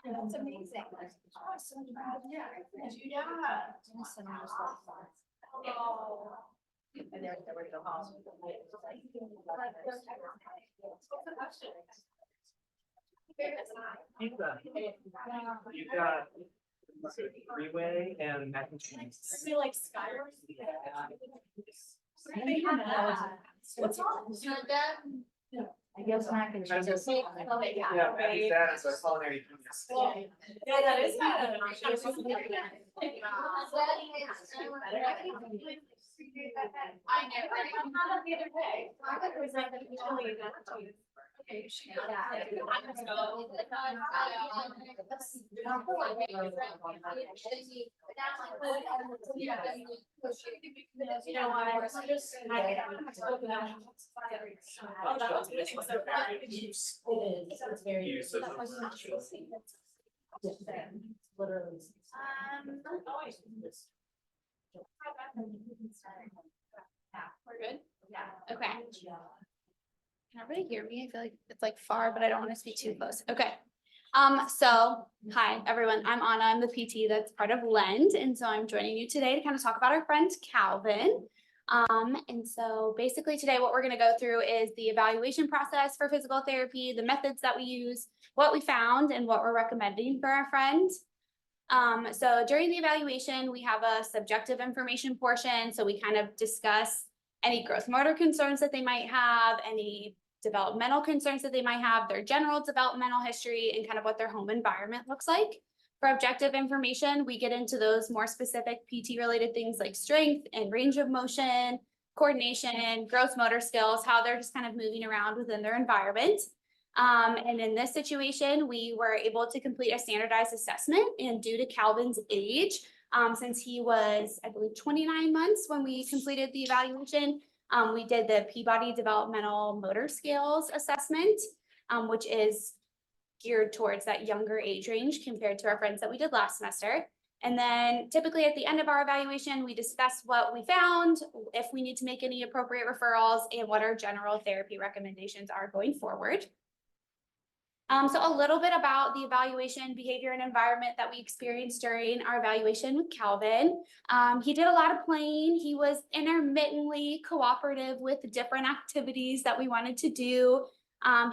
That's amazing. Awesome. Yeah. And they're ready to go home. You got three-way and mac and cheese. I feel like Skyrim. What's wrong? I guess mac and cheese. Yeah, I think that is a culinary genius. Yeah, that is kind of. I know, right? Not the other day. I was like, okay, you know why? I just. Oh, that was missing so bad. It's very. Use of- Literally. We're good? Yeah. Okay. Can everybody hear me? I feel like it's like far, but I don't want to be too close. Okay. So hi, everyone. I'm Anna. I'm the PT that's part of Lend. And so I'm joining you today to kind of talk about our friend Calvin. And so basically today what we're going to go through is the evaluation process for physical therapy, the methods that we use, what we found, and what we're recommending for our friend. So during the evaluation, we have a subjective information portion. So we kind of discuss any gross motor concerns that they might have, any developmental concerns that they might have, their general developmental history, and kind of what their home environment looks like. For objective information, we get into those more specific PT related things like strength and range of motion, coordination, gross motor skills, how they're just kind of moving around within their environment. And in this situation, we were able to complete a standardized assessment, and due to Calvin's age, since he was, I believe, 29 months when we completed the evaluation, we did the Peabody Developmental Motor Skills Assessment, which is geared towards that younger age range compared to our friends that we did last semester. And then typically at the end of our evaluation, we discuss what we found, if we need to make any appropriate referrals, and what our general therapy recommendations are going forward. So a little bit about the evaluation, behavior, and environment that we experienced during our evaluation with Calvin. He did a lot of playing. He was intermittently cooperative with different activities that we wanted to do.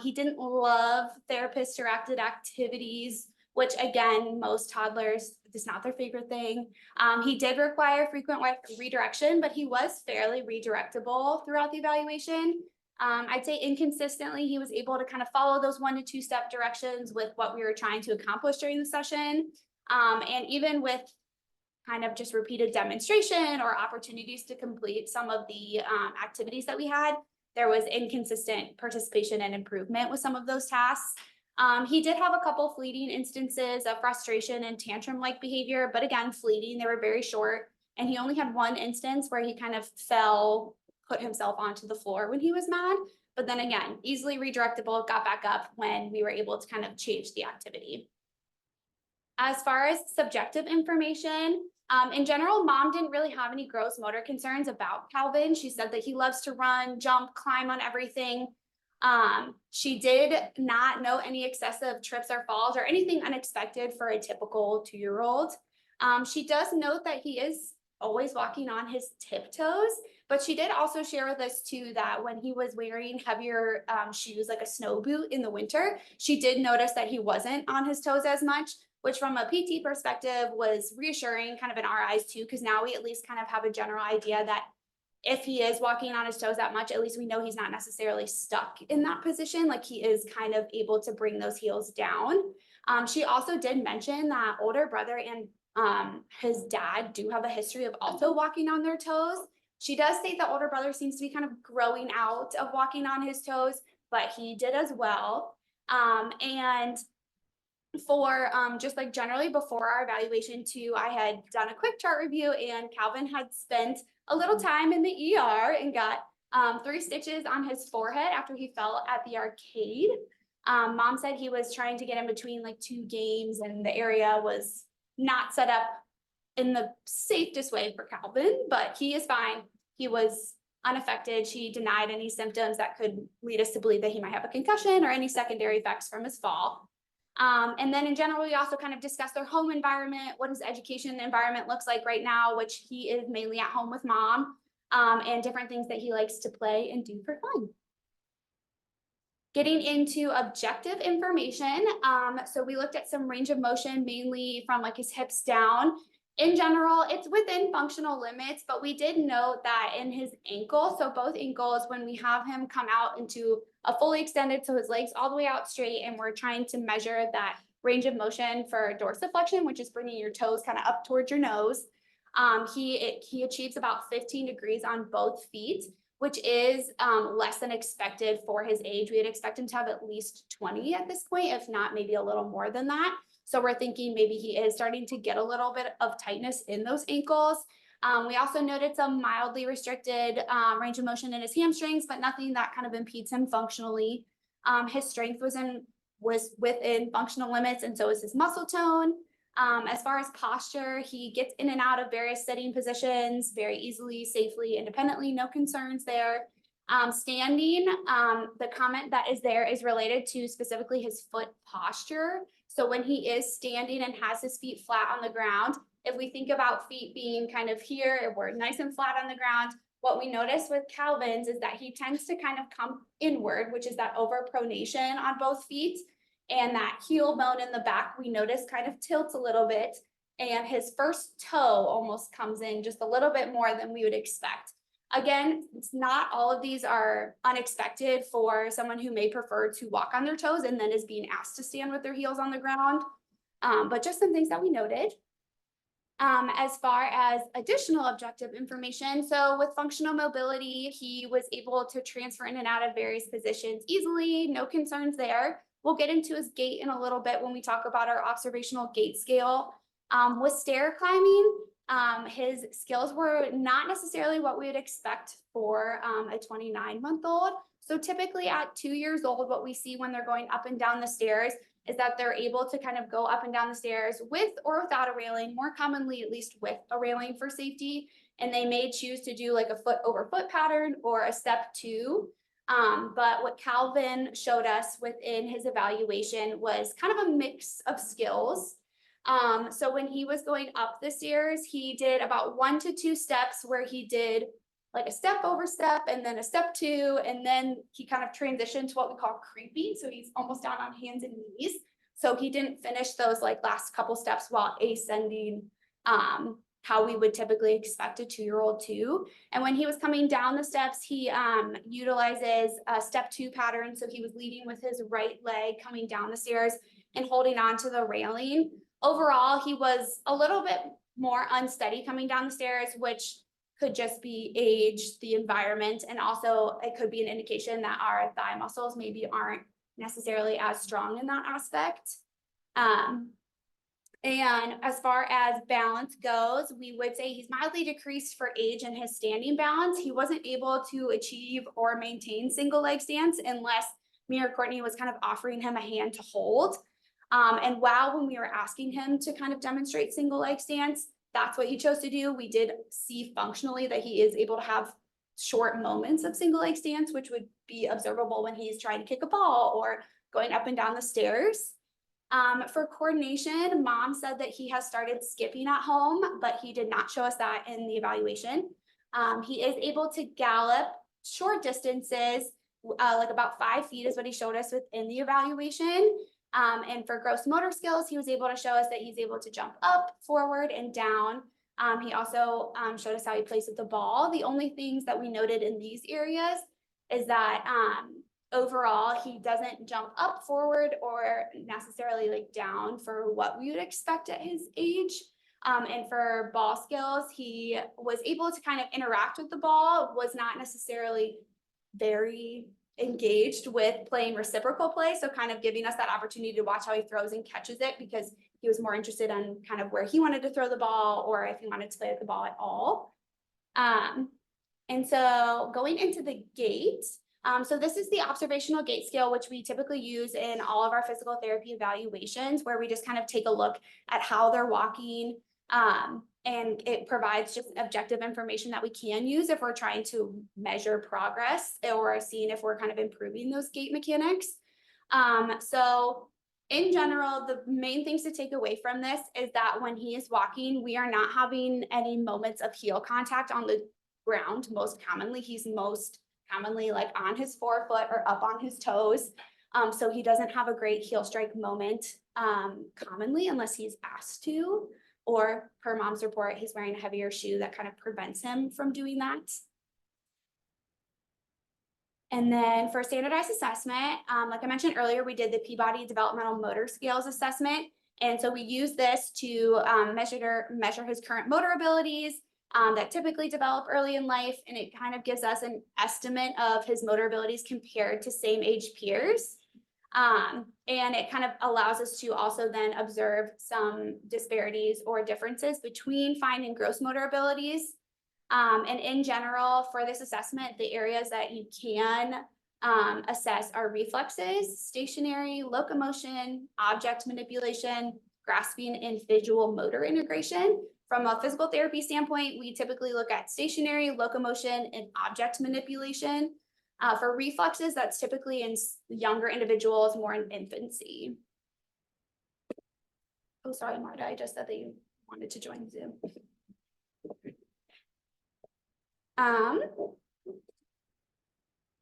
He didn't love therapist-directed activities, which again, most toddlers, it's not their favorite thing. He did require frequent redirection, but he was fairly redirectable throughout the evaluation. I'd say inconsistently, he was able to kind of follow those 1 to 2 step directions with what we were trying to accomplish during the session. And even with kind of just repeated demonstration or opportunities to complete some of the activities that we had, there was inconsistent participation and improvement with some of those tasks. He did have a couple fleeting instances of frustration and tantrum-like behavior, but again, fleeting, they were very short. And he only had one instance where he kind of put himself onto the floor when he was mad, but then again, easily redirectable, got back up when we were able to kind of change the activity. As far as subjective information, in general, mom didn't really have any gross motor concerns about Calvin. She said that he loves to run, jump, climb on everything. She did not note any excessive trips or falls or anything unexpected for a typical 2-year-old. She does note that he is always walking on his tiptoes, but she did also share with us too that when he was wearing heavier shoes like a snow boot in the winter, she did notice that he wasn't on his toes as much, which from a PT perspective was reassuring kind of in our eyes too, because now we at least kind of have a general idea that if he is walking on his toes that much, at least we know he's not necessarily stuck in that position, like he is kind of able to bring those heels down. She also did mention that older brother and his dad do have a history of also walking on their toes. She does state that older brother seems to be kind of growing out of walking on his toes, but he did as well. And for just like generally before our evaluation too, I had done a quick chart review, and Calvin had spent a little time in the ER and got 3 stitches on his forehead after he fell at the arcade. Mom said he was trying to get in between like 2 games, and the area was not set up in the safest way for Calvin, but he is fine. He was unaffected. She denied any symptoms that could lead us to believe that he might have a concussion or any secondary effects from his fall. And then in general, we also kind of discussed their home environment, what his education environment looks like right now, which he is mainly at home with mom, and different things that he likes to play and do for fun. Getting into objective information. So we looked at some range of motion, mainly from like his hips down. In general, it's within functional limits, but we did note that in his ankle, so both ankles, when we have him come out into a fully extended, so his legs all the way out straight, and we're trying to measure that range of motion for dorsiflexion, which is bringing your toes kind of up towards your nose. He achieves about 15 degrees on both feet, which is less than expected for his age. We'd expect him to have at least 20 at this point, if not maybe a little more than that. So we're thinking maybe he is starting to get a little bit of tightness in those ankles. We also noted some mildly restricted range of motion in his hamstrings, but nothing that kind of impedes him functionally. His strength was within functional limits, and so is his muscle tone. As far as posture, he gets in and out of various sitting positions very easily, safely, independently, no concerns there. Standing, the comment that is there is related to specifically his foot posture. So when he is standing and has his feet flat on the ground, if we think about feet being kind of here, we're nice and flat on the ground, what we notice with Calvin's is that he tends to kind of come inward, which is that overpronation on both feet. And that heel bone in the back, we notice kind of tilts a little bit. And his first toe almost comes in just a little bit more than we would expect. Again, it's not all of these are unexpected for someone who may prefer to walk on their toes and then is being asked to stand with their heels on the ground. But just some things that we noted. As far as additional objective information, so with functional mobility, he was able to transfer in and out of various positions easily, no concerns there. We'll get into his gait in a little bit when we talk about our observational gait scale. With stair climbing, his skills were not necessarily what we would expect for a 29-month-old. So typically at 2 years old, what we see when they're going up and down the stairs is that they're able to kind of go up and down the stairs with or without a railing, more commonly at least with a railing for safety. And they may choose to do like a foot over foot pattern or a step two. But what Calvin showed us within his evaluation was kind of a mix of skills. So when he was going up the stairs, he did about 1 to 2 steps where he did like a step over step and then a step two, and then he kind of transitioned to what we call creeping. So he's almost down on hands and knees. So he didn't finish those like last couple steps while ascending, how we would typically expect a 2-year-old to. And when he was coming down the steps, he utilizes a step 2 pattern. So he was leading with his right leg coming down the stairs and holding on to the railing. Overall, he was a little bit more unsteady coming down the stairs, which could just be age, the environment, and also it could be an indication that our thigh muscles maybe aren't necessarily as strong in that aspect. And as far as balance goes, we would say he's mildly decreased for age in his standing balance. He wasn't able to achieve or maintain single leg stance unless me or Courtney was kind of offering him a hand to hold. And while when we were asking him to kind of demonstrate single leg stance, that's what he chose to do. We did see functionally that he is able to have short moments of single leg stance, which would be observable when he's trying to kick a ball or going up and down the stairs. For coordination, mom said that he has started skipping at home, but he did not show us that in the evaluation. He is able to gallop short distances, like about 5 feet is what he showed us within the evaluation. And for gross motor skills, he was able to show us that he's able to jump up, forward, and down. He also showed us how he plays with the ball. The only things that we noted in these areas is that overall, he doesn't jump up, forward, or necessarily like down for what we would expect at his age. And for ball skills, he was able to kind of interact with the ball, was not necessarily very engaged with playing reciprocal play. So kind of giving us that opportunity to watch how he throws and catches it, because he was more interested in kind of where he wanted to throw the ball or if he wanted to play with the ball at all. And so going into the gait, so this is the observational gait scale, which we typically use in all of our physical therapy evaluations, where we just kind of take a look at how they're walking. and it provides just objective information that we can use if we're trying to measure progress or seeing if we're kind of improving those gait mechanics. So in general, the main things to take away from this is that when he is walking, we are not having any moments of heel contact on the ground. Most commonly, he's most commonly like on his forefoot or up on his toes. So he doesn't have a great heel strike moment commonly unless he's asked to, or per mom's report, he's wearing a heavier shoe that kind of prevents him from doing that. And then for standardized assessment, like I mentioned earlier, we did the Peabody Developmental Motor Scales Assessment. And so we use this to measure his current motor abilities that typically develop early in life. And it kind of gives us an estimate of his motor abilities compared to same age peers. And it kind of allows us to also then observe some disparities or differences between fine and gross motor abilities. And in general, for this assessment, the areas that you can assess are reflexes, stationary, locomotion, object manipulation, grasping, and visual motor integration. From a physical therapy standpoint, we typically look at stationary, locomotion, and object manipulation. For reflexes, that's typically in younger individuals, more in infancy. Oh, sorry, Marta, I just said that you wanted to join Zoom.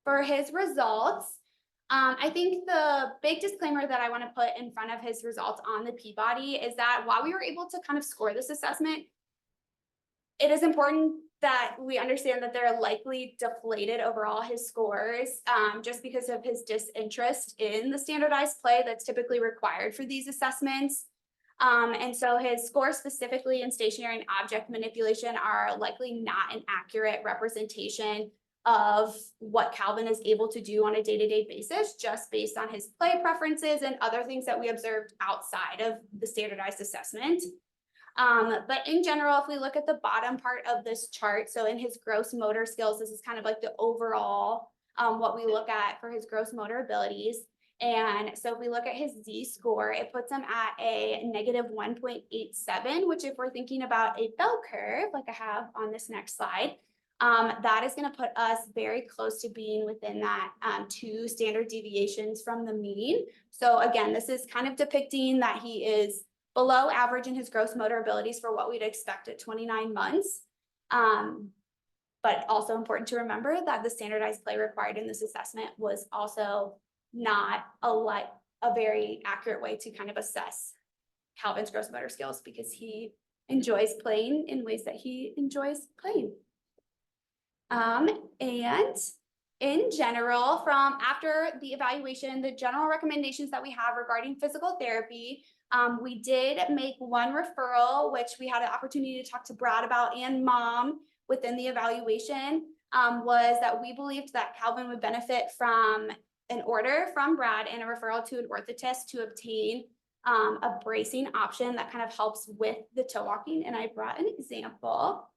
For his results, I think the big disclaimer that I want to put in front of his results on the Peabody is that while we were able to kind of score this assessment, it is important that we understand that they're likely deflated overall his scores just because of his disinterest in the standardized play that's typically required for these assessments. And so his scores specifically in stationary and object manipulation are likely not an accurate representation of what Calvin is able to do on a day-to-day basis, just based on his play preferences and other things that we observed outside of the standardized assessment. But in general, if we look at the bottom part of this chart, so in his gross motor skills, this is kind of like the overall, what we look at for his gross motor abilities. And so if we look at his Z-score, it puts him at a negative 1.87, which if we're thinking about a bell curve, like I have on this next slide, that is going to put us very close to being within that 2 standard deviations from the mean. So again, this is kind of depicting that he is below average in his gross motor abilities for what we'd expect at 29 months. But also important to remember that the standardized play required in this assessment was also not a very accurate way to kind of assess Calvin's gross motor skills because he enjoys playing in ways that he enjoys playing. And in general, from after the evaluation, the general recommendations that we have regarding physical therapy, we did make one referral, which we had an opportunity to talk to Brad about and mom within the evaluation, was that we believed that Calvin would benefit from an order from Brad and a referral to an orthotist to obtain a bracing option that kind of helps with the toe walking. And I brought an example.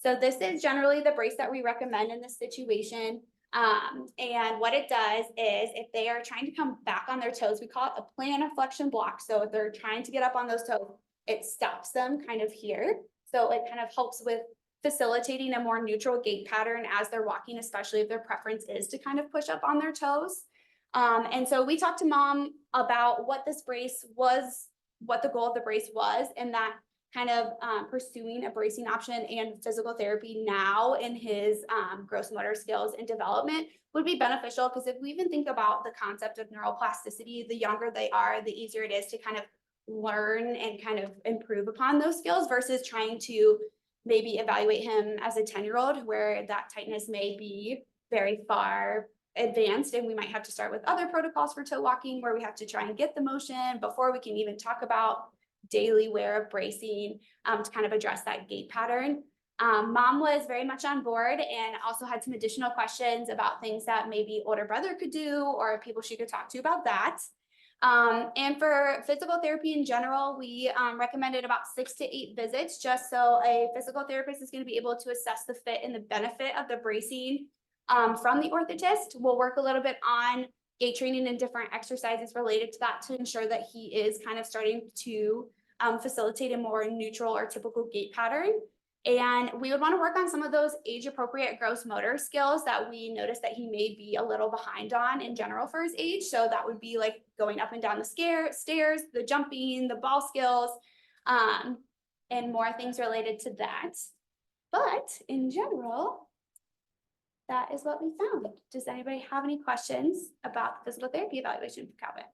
So this is generally the brace that we recommend in this situation. And what it does is if they are trying to come back on their toes, we call it a plantar flexion block. So if they're trying to get up on those toes, it stops them kind of here. So it kind of helps with facilitating a more neutral gait pattern as they're walking, especially if their preference is to kind of push up on their toes. And so we talked to mom about what this brace was, what the goal of the brace was, and that kind of pursuing a bracing option and physical therapy now in his gross motor skills and development would be beneficial, because if we even think about the concept of neuroplasticity, the younger they are, the easier it is to kind of learn and kind of improve upon those skills versus trying to maybe evaluate him as a 10-year-old where that tightness may be very far advanced, and we might have to start with other protocols for toe walking where we have to try and get the motion before we can even talk about daily wear of bracing to kind of address that gait pattern. Mom was very much on board and also had some additional questions about things that maybe older brother could do or people she could talk to about that. And for physical therapy in general, we recommended about 6 to 8 visits just so a physical therapist is going to be able to assess the fit and the benefit of the bracing from the orthotist. We'll work a little bit on gait training and different exercises related to that to ensure that he is kind of starting to facilitate a more neutral or typical gait pattern. And we would want to work on some of those age appropriate gross motor skills that we noticed that he may be a little behind on in general for his age. So that would be like going up and down the stairs, the jumping, the ball skills, and more things related to that. But in general, that is what we found. Does anybody have any questions about the physical therapy evaluation for Calvin?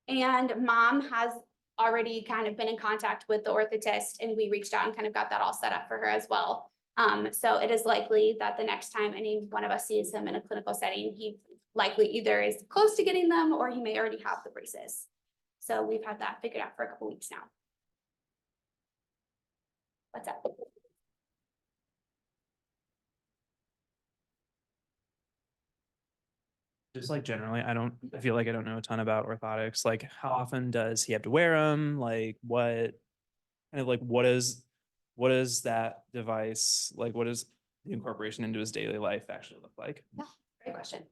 And mom has already kind of been in contact with the orthotist, and we reached out and kind of got that all set up for her as well. So it is likely that the next time any one of us sees him in a clinical setting, he likely either is close to getting them or he may already have the braces. So we've had that figured out for a couple weeks now. What's up? Just like generally, I feel like I don't know a ton about orthotics. Like, how often does he have to wear them? Like, what is that device? Like, what is the incorporation into his daily life actually look like? Yeah, great question.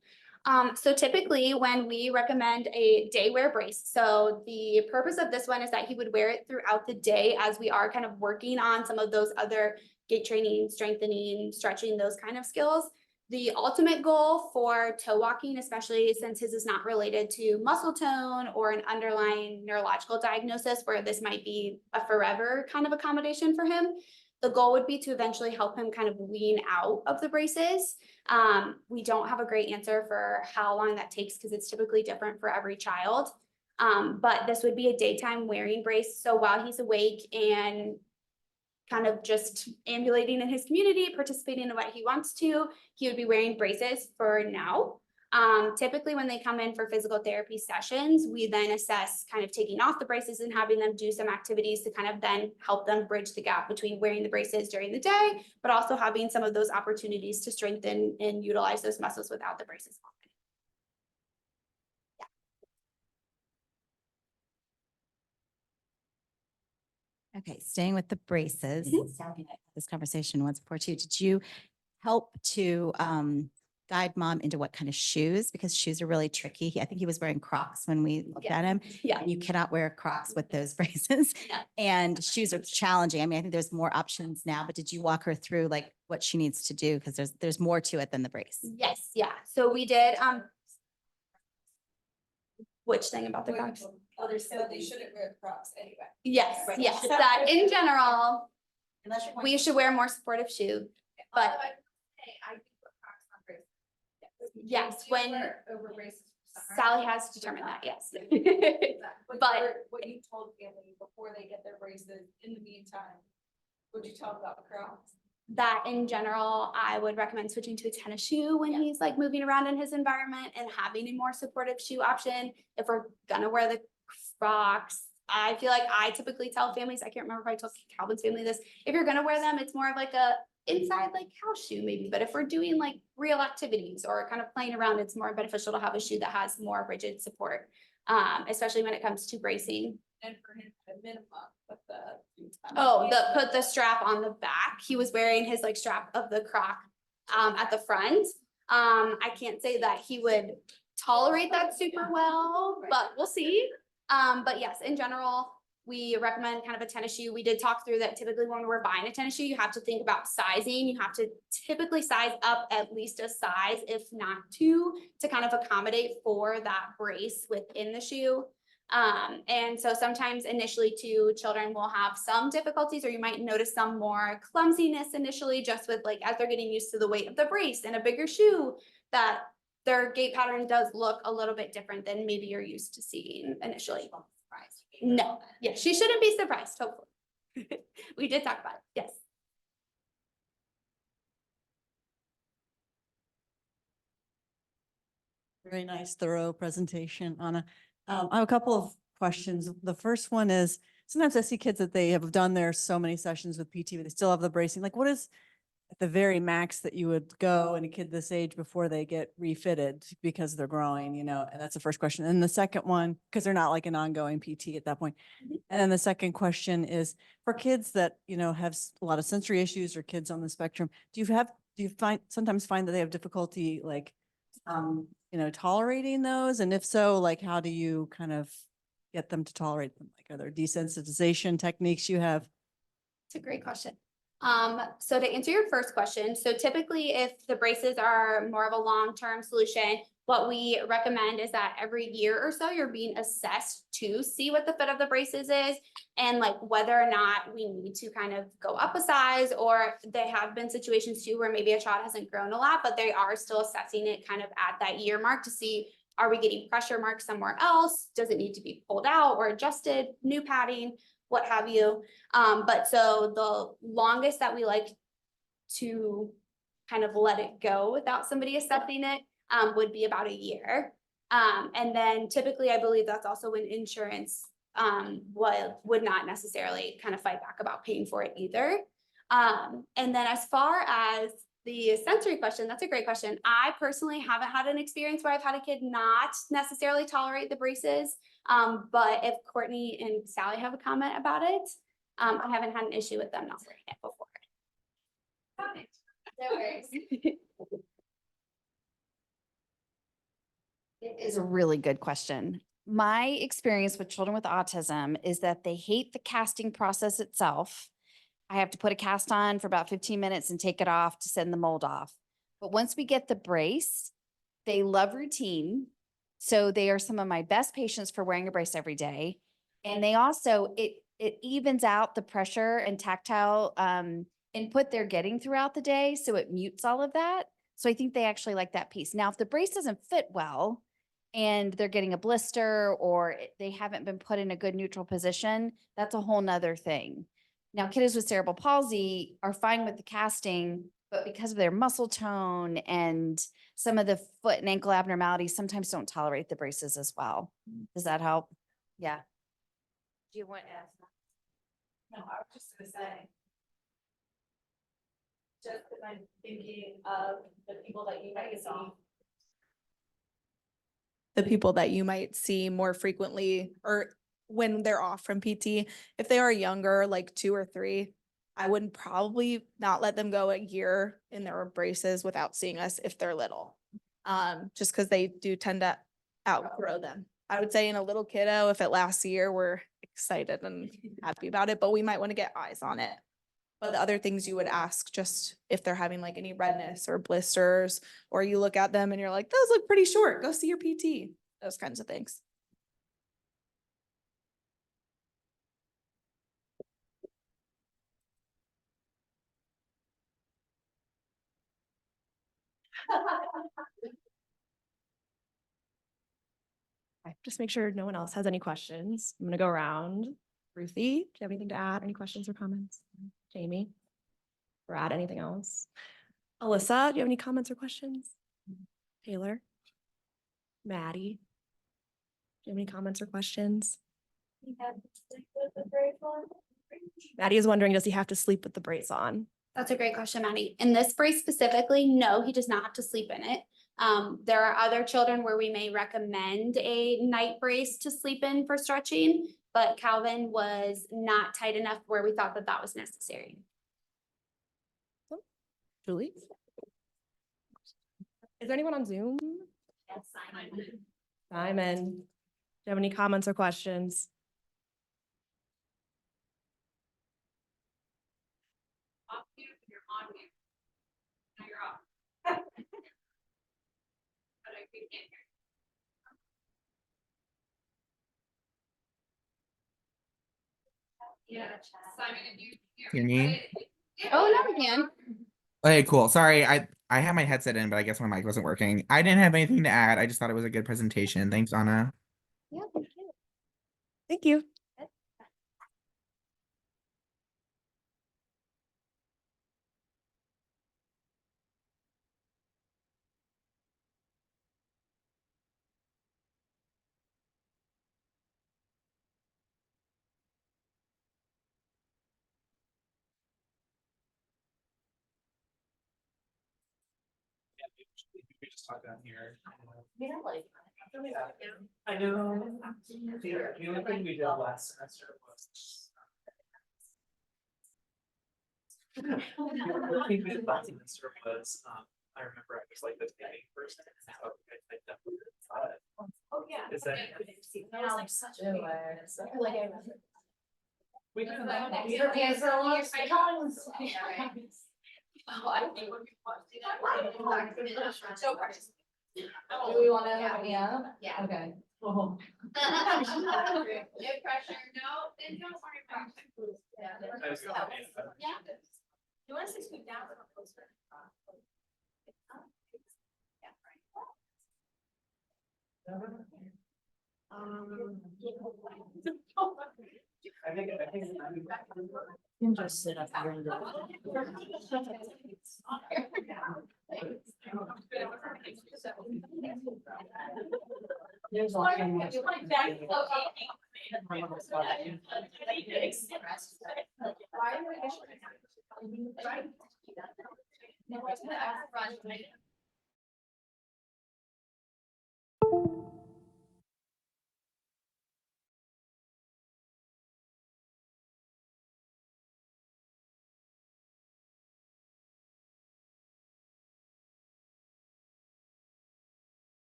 So typically when we recommend a day wear brace, so the purpose of this one is that he would wear it throughout the day as we are kind of working on some of those other gait training, strengthening, stretching, those kind of skills. The ultimate goal for toe walking, especially since his is not related to muscle tone or an underlying neurological diagnosis where this might be a forever kind of accommodation for him, the goal would be to eventually help him kind of wean out of the braces. We don't have a great answer for how long that takes because it's typically different for every child. But this would be a daytime wearing brace. So while he's awake and kind of just ambulating in his community, participating in what he wants to, he would be wearing braces for now. Typically when they come in for physical therapy sessions, we then assess kind of taking off the braces and having them do some activities to kind of then help them bridge the gap between wearing the braces during the day, but also having some of those opportunities to strengthen and utilize those muscles without the braces on. Okay, staying with the braces, Mhm. Sally and I had this conversation once before too. Did you help to guide mom into what kind of shoes? Because shoes are really tricky. I think he was wearing Crocs when we looked Yeah. at him. Yeah. And you cannot wear Crocs with those braces. Yeah. And shoes are challenging. I mean, I think there's more options now, but did you walk her through like what she needs to do? Because there's more to it than the brace. Yes, yeah. So we did, which thing about the Crocs? They shouldn't wear Crocs anyway. Yes, Right. yes, that in general, Unless you're we should wear a more supportive shoe. But Although I would say I do put Crocs on braces. yes, Do you when wear over braces for summer? Sally has determined that, yes. What you told family before they get their braces, in the meantime, would you tell them about Crocs? That in general, I would recommend switching to a tennis shoe when Yeah. he's like moving around in his environment and having a more supportive shoe option. If we're gonna wear the Crocs, I feel like I typically tell families, I can't remember if I told Calvin's family this, if you're gonna wear them, it's more of like a inside like house shoe maybe, but if we're doing like real activities or kind of playing around, it's more beneficial to have a shoe that has more rigid support, especially when it comes to bracing. And for him, at minimum, put the. Oh, put the strap on the back. He was wearing his like strap of the Croc at the front. I can't say that he would tolerate that super well, but we'll see. But yes, in general, we recommend kind of a tennis shoe. We did talk through that typically when we're buying a tennis shoe, you have to think about sizing. You have to typically size up at least a size, if not two, to kind of accommodate for that brace within the shoe. And so sometimes initially too, children will have some difficulties, or you might notice some more clumsiness initially, just with like, as they're getting used to the weight of the brace and a bigger shoe, that their gait pattern does look a little bit different than maybe you're used to seeing initially. No, yeah, she shouldn't be surprised, hopefully. We did talk about it, yes. Very nice, thorough presentation, Anna. I have a couple of questions. The first one is, sometimes I see kids that they have done their so many sessions with PT, but they still have the bracing. Like, what is at the very max that you would go in a kid this age before they get refitted because they're growing, you know? And that's the first question. And the second one, because they're not like an ongoing PT at that point. And then the second question is, for kids that, you know, have a lot of sensory issues or kids on the spectrum, do you sometimes find that they have difficulty like tolerating those? And if so, like, how do you kind of get them to tolerate them? Like, are there desensitization techniques you have? It's a great question. So to answer your first question, so typically if the braces are more of a long-term solution, what we recommend is that every year or so, you're being assessed to see what the fit of the braces is and like whether or not we need to kind of go up a size, or they have been situations too where maybe a child hasn't grown a lot, but they are still assessing it kind of at that year mark to see, are we getting pressure marks somewhere else? Does it need to be pulled out or adjusted, new padding, what have you? But so the longest that we like to kind of let it go without somebody assessing it would be about a year. And then typically, I believe that's also when insurance would not necessarily kind of fight back about paying for it either. And then as far as the sensory question, that's a great question. I personally haven't had an experience where I've had a kid not necessarily tolerate the braces. But if Courtney and Sally have a comment about it, I haven't had an issue with them not wearing it before. No worries. It is a really good question. My experience with children with autism is that they hate the casting process itself. I have to put a cast on for about 15 minutes and take it off to send the mold off. But once we get the brace, they love routine. So they are some of my best patients for wearing a brace every day. And they also, it evens out the pressure and tactile input they're getting throughout the day. So it mutes all of that. So I think they actually like that piece. Now, if the brace doesn't fit well and they're getting a blister or they haven't been put in a good neutral position, that's a whole nother thing. Now, kiddos with cerebral palsy are fine with the casting, but because of their muscle tone and some of the foot and ankle abnormalities, sometimes don't tolerate the braces as well. Does that help? Yeah. Do you want to ask? No, I was just gonna say. Just because I'm thinking of the people that you might see. The people that you might see more frequently or when they're off from PT, if they are younger, like 2 or 3, I would probably not let them go a year in their braces without seeing us if they're little. Just because they do tend to outgrow them. I would say in a little kiddo, if it lasts a year, we're excited and happy about it, but we might want to get eyes on it. But the other things you would ask, just if they're having like any redness or blisters, or you look at them and you're like, those look pretty short, go see your PT, those kinds of things. Okay, just make sure no one else has any questions. I'm gonna go around. Ruthie, do you have anything to add? Any questions or comments? Jamie? Brad, anything else? Alyssa, do you have any comments or questions? Taylor? Maddie? Do you have any comments or questions? Maddie is wondering, does he have to sleep with the brace on? That's a great question, Maddie. In this brace specifically, no, he does not have to sleep in it. There are other children where we may recommend a night brace to sleep in for stretching, but Calvin was not tight enough where we thought that that was necessary. Julie? Is there anyone on Zoom? Yes, Simon. Simon, do you have any comments or questions? Off mute, you're on mute. Now you're off. But I can't hear. Yeah, Simon, if you Hear me? Oh, no, again. Okay, cool. Sorry, I had my headset in, but I guess my mic wasn't working. I didn't have anything to add. I just thought it was a good presentation. Thanks, Anna. Yeah, thank you. Thank you. We just talk down here. Really? I know. The only thing we did last semester was. The only thing we did last semester was, I remember I was like the thinking person. So I picked up. Oh, yeah. Is that? That was like such a. We can. Oh, I think we're. So. Do we wanna have me up? Yeah. Okay. No pressure, no, then don't worry about it. I was gonna say, Yeah. You want us to scoot down or closer? You can just sit up here. There's all kinds of-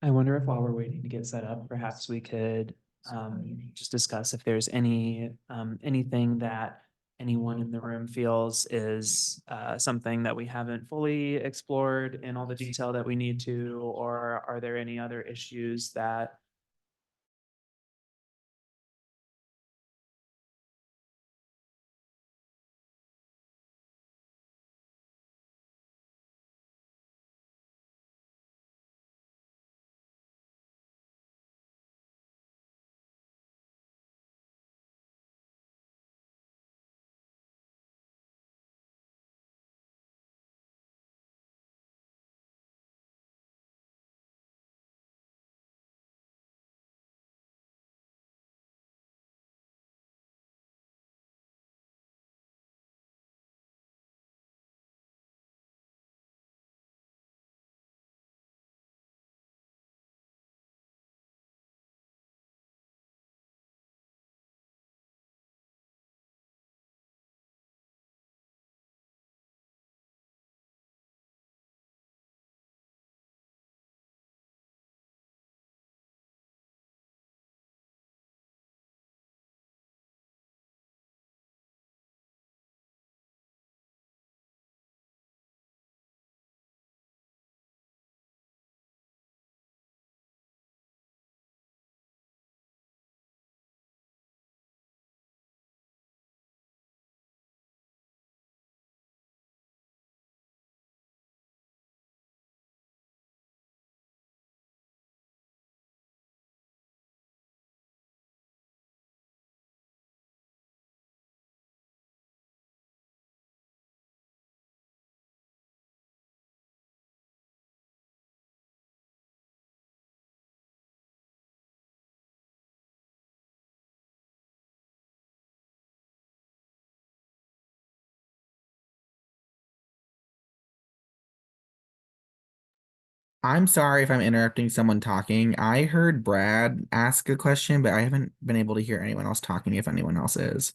I wonder if while we're waiting to get set up, perhaps we could just discuss if there's anything that anyone in the room feels is something that we haven't fully explored in all the detail that we need to, or are there any other issues that I'm sorry if I'm interrupting someone talking. I heard Brad ask a question, but I haven't been able to hear anyone else talking if anyone else is.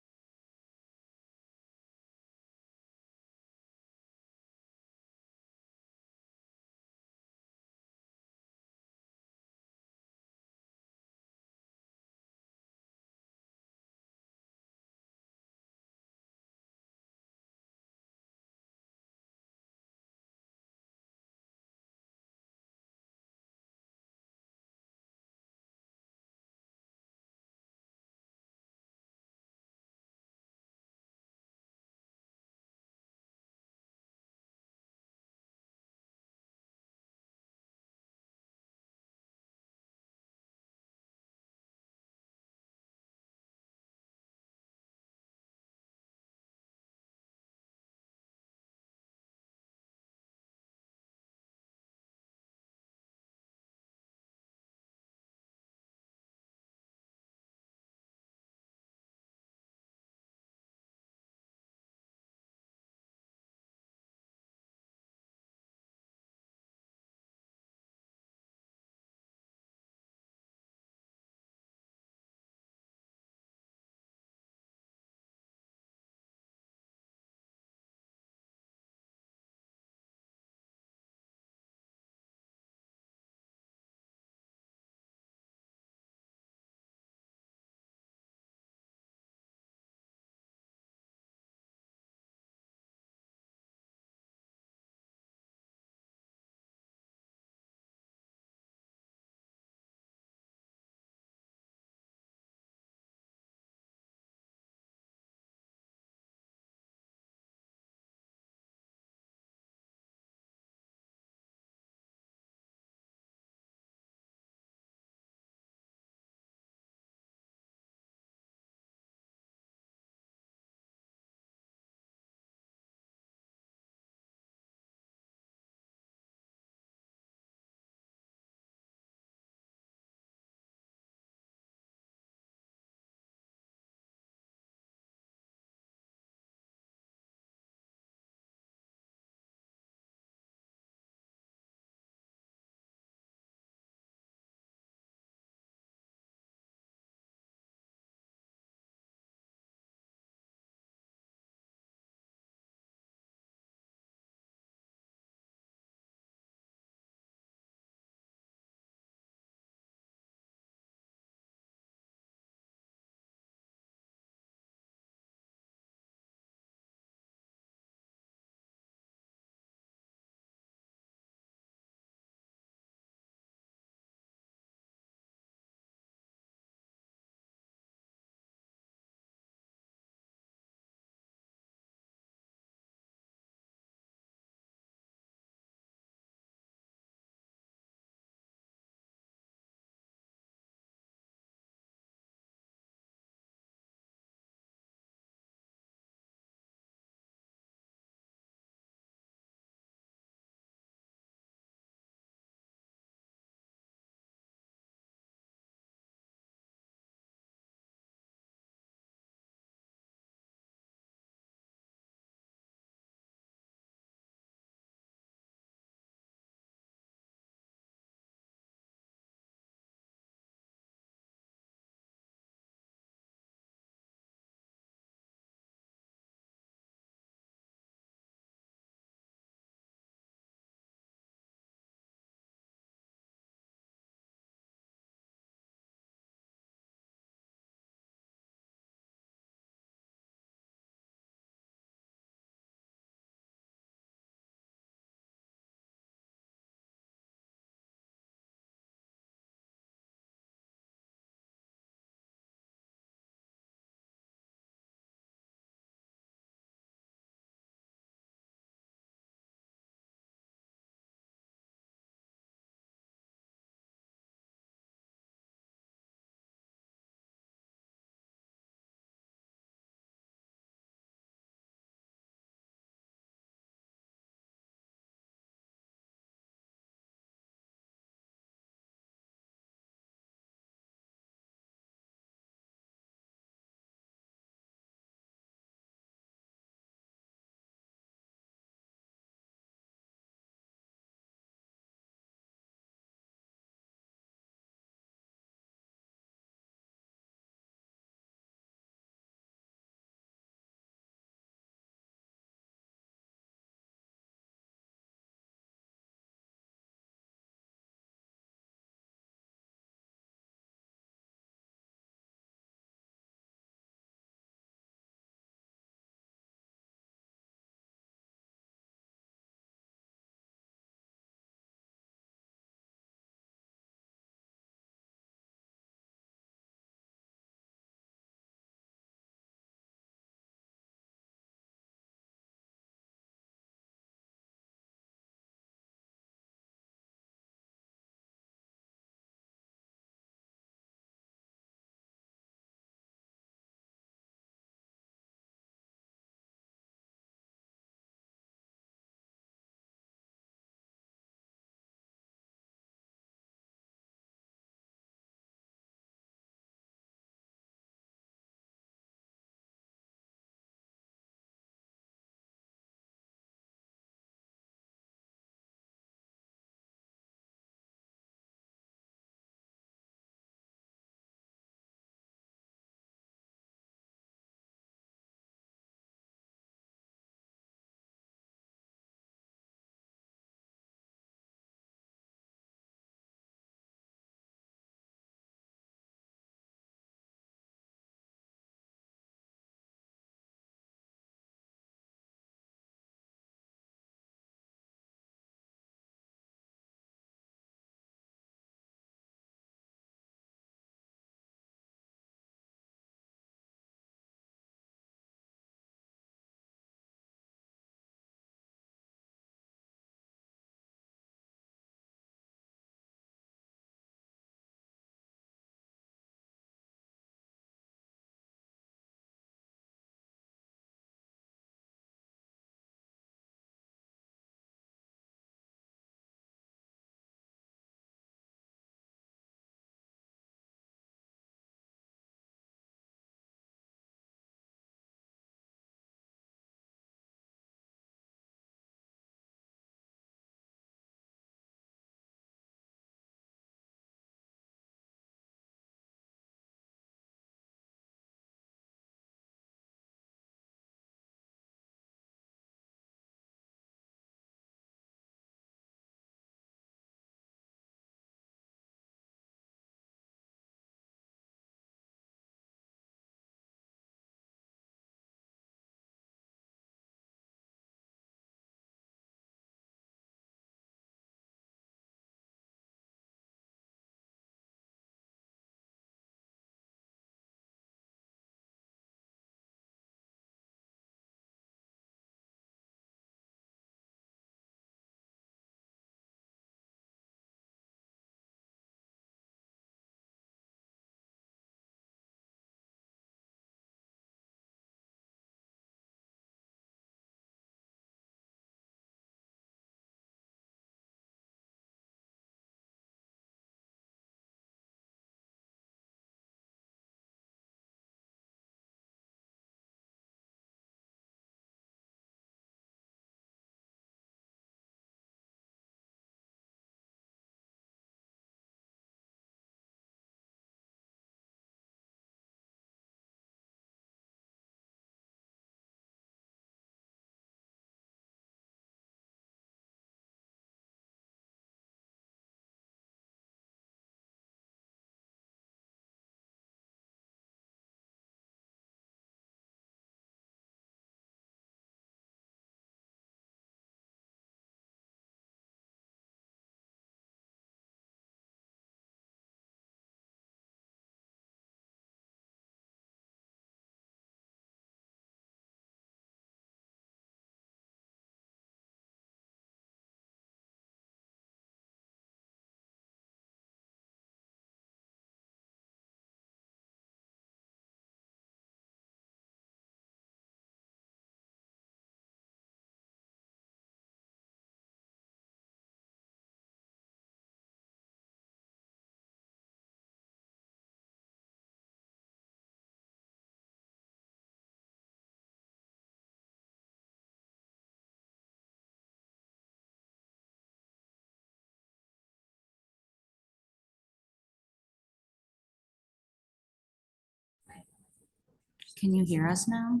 Can you hear us now?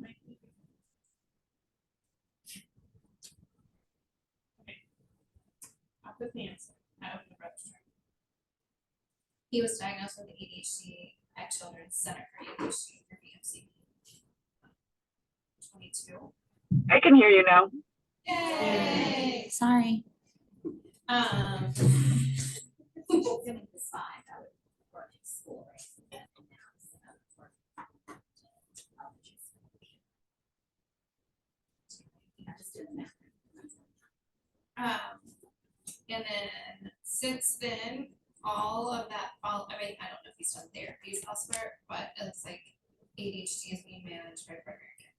I'll put the answer. I opened the register. He was diagnosed with ADHD at Children's Center for ADHD for BMC. 22. I can hear you now. Yay! Sorry. Assuming this fine, I would work in school, right? Just doing that. And then since then, all of that, I mean, I don't know if he's done therapies elsewhere, but it looks like ADHD is being managed by primary care.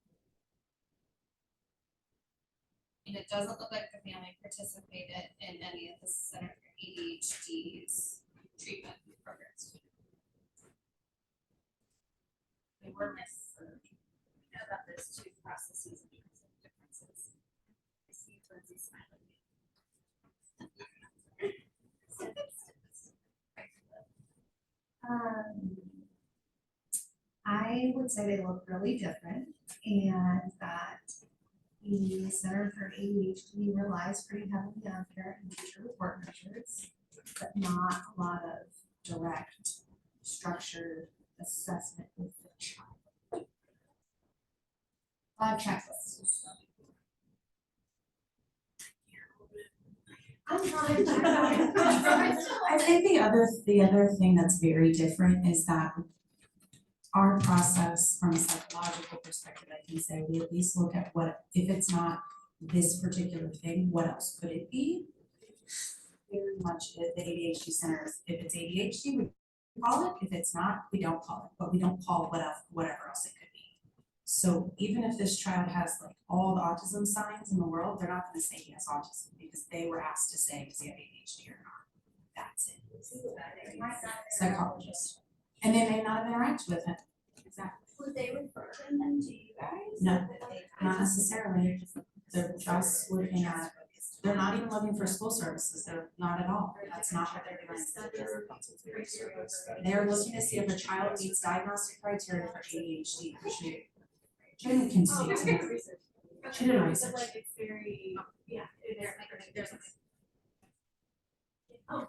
And it doesn't look like the family participated in any of the Center for ADHD's treatment programs. They were referred. We know about those two processes in terms of differences. I see Lindsay smiling. I would say they look really different, and that the Center for ADHD relies pretty heavily on parent and teacher report measures, but not a lot of direct structured assessment with the child. A lot of checklists. I'm trying. I think the other thing that's very different is that our process from a psychological perspective, I can say, we at least look at what, if it's not this particular thing, what else could it be? Very much at the ADHD centers, if it's ADHD, we call it, if it's not, we don't call it, but we don't call whatever else it could be. So even if this child has like all the autism signs in the world, they're not gonna say he has autism because they were asked to say, does he have ADHD or not? That's it. Psychologist. And they may not have interacted with him. Exactly. Would they refer them then to you guys? No, not necessarily. They're just looking at, they're not even looking for school services. They're not at all. That's not what they're doing. They're looking to see if a child meets diagnostic criteria for ADHD. Jen can speak to that. She did research. Like it's very, yeah, there's a. Oh.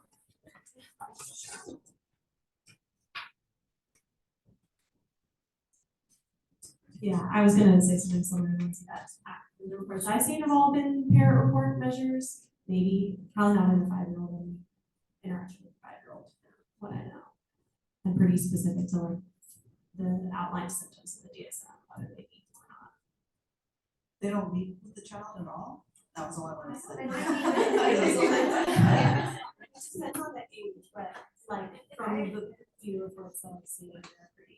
Yeah, I was gonna say something similar to that. The reports I've seen have all been parent report measures, maybe, probably not in a 5-year-old and interaction with a 5-year-old, what I know. And pretty specific to like the outline symptoms of the DSM, whether they meet or not. They don't meet with the child at all? That was all I wanted to say. It depends on the age, but like from the few reports that I've seen, they're pretty.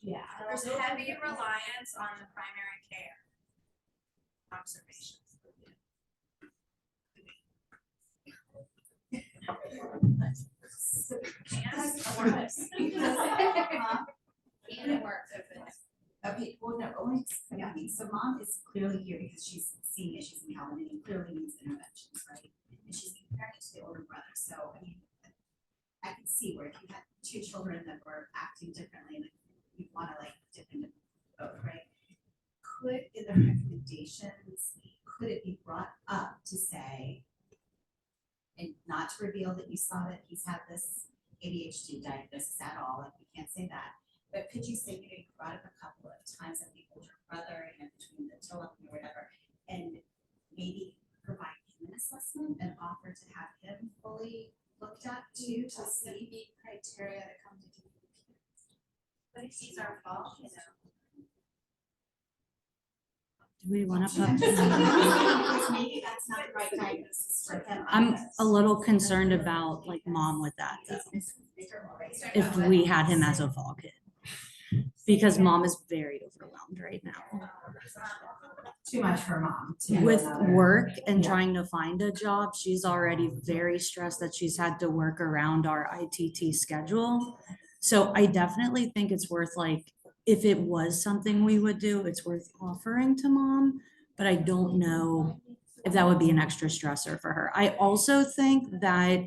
Yeah. There's heavy reliance on the primary care observations. And it works. Okay, well, no, only, yeah, I mean, so mom is clearly here because she's seeing issues in Calvin and clearly needs interventions, right? And she's comparing it to the older brother, so I mean, I can see where if you had two children that were acting differently, like you want to like dip into both, right? Could in the recommendations, could it be brought up to say, and not to reveal that you saw that he's had this ADHD diagnosis at all, like you can't say that, but could you say, you know, you brought up a couple of times that the older brother, you know, between the telephone or whatever, and maybe provide him an assessment and offer to have him fully looked at too, to see the criteria that come to do. But if he's our fault, you know. Do we want to I'm put? just saying, because maybe that's not the right diagnosis for him. I'm a little concerned about like mom with that though. If we had him as a fall kid. Because mom is very overwhelmed right now. Too much for mom. With work and trying to find a job, she's already very stressed that she's had to work around our ITT schedule. So I definitely think it's worth like, if it was something we would do, it's worth offering to mom, but I don't know if that would be an extra stressor for her. I also think that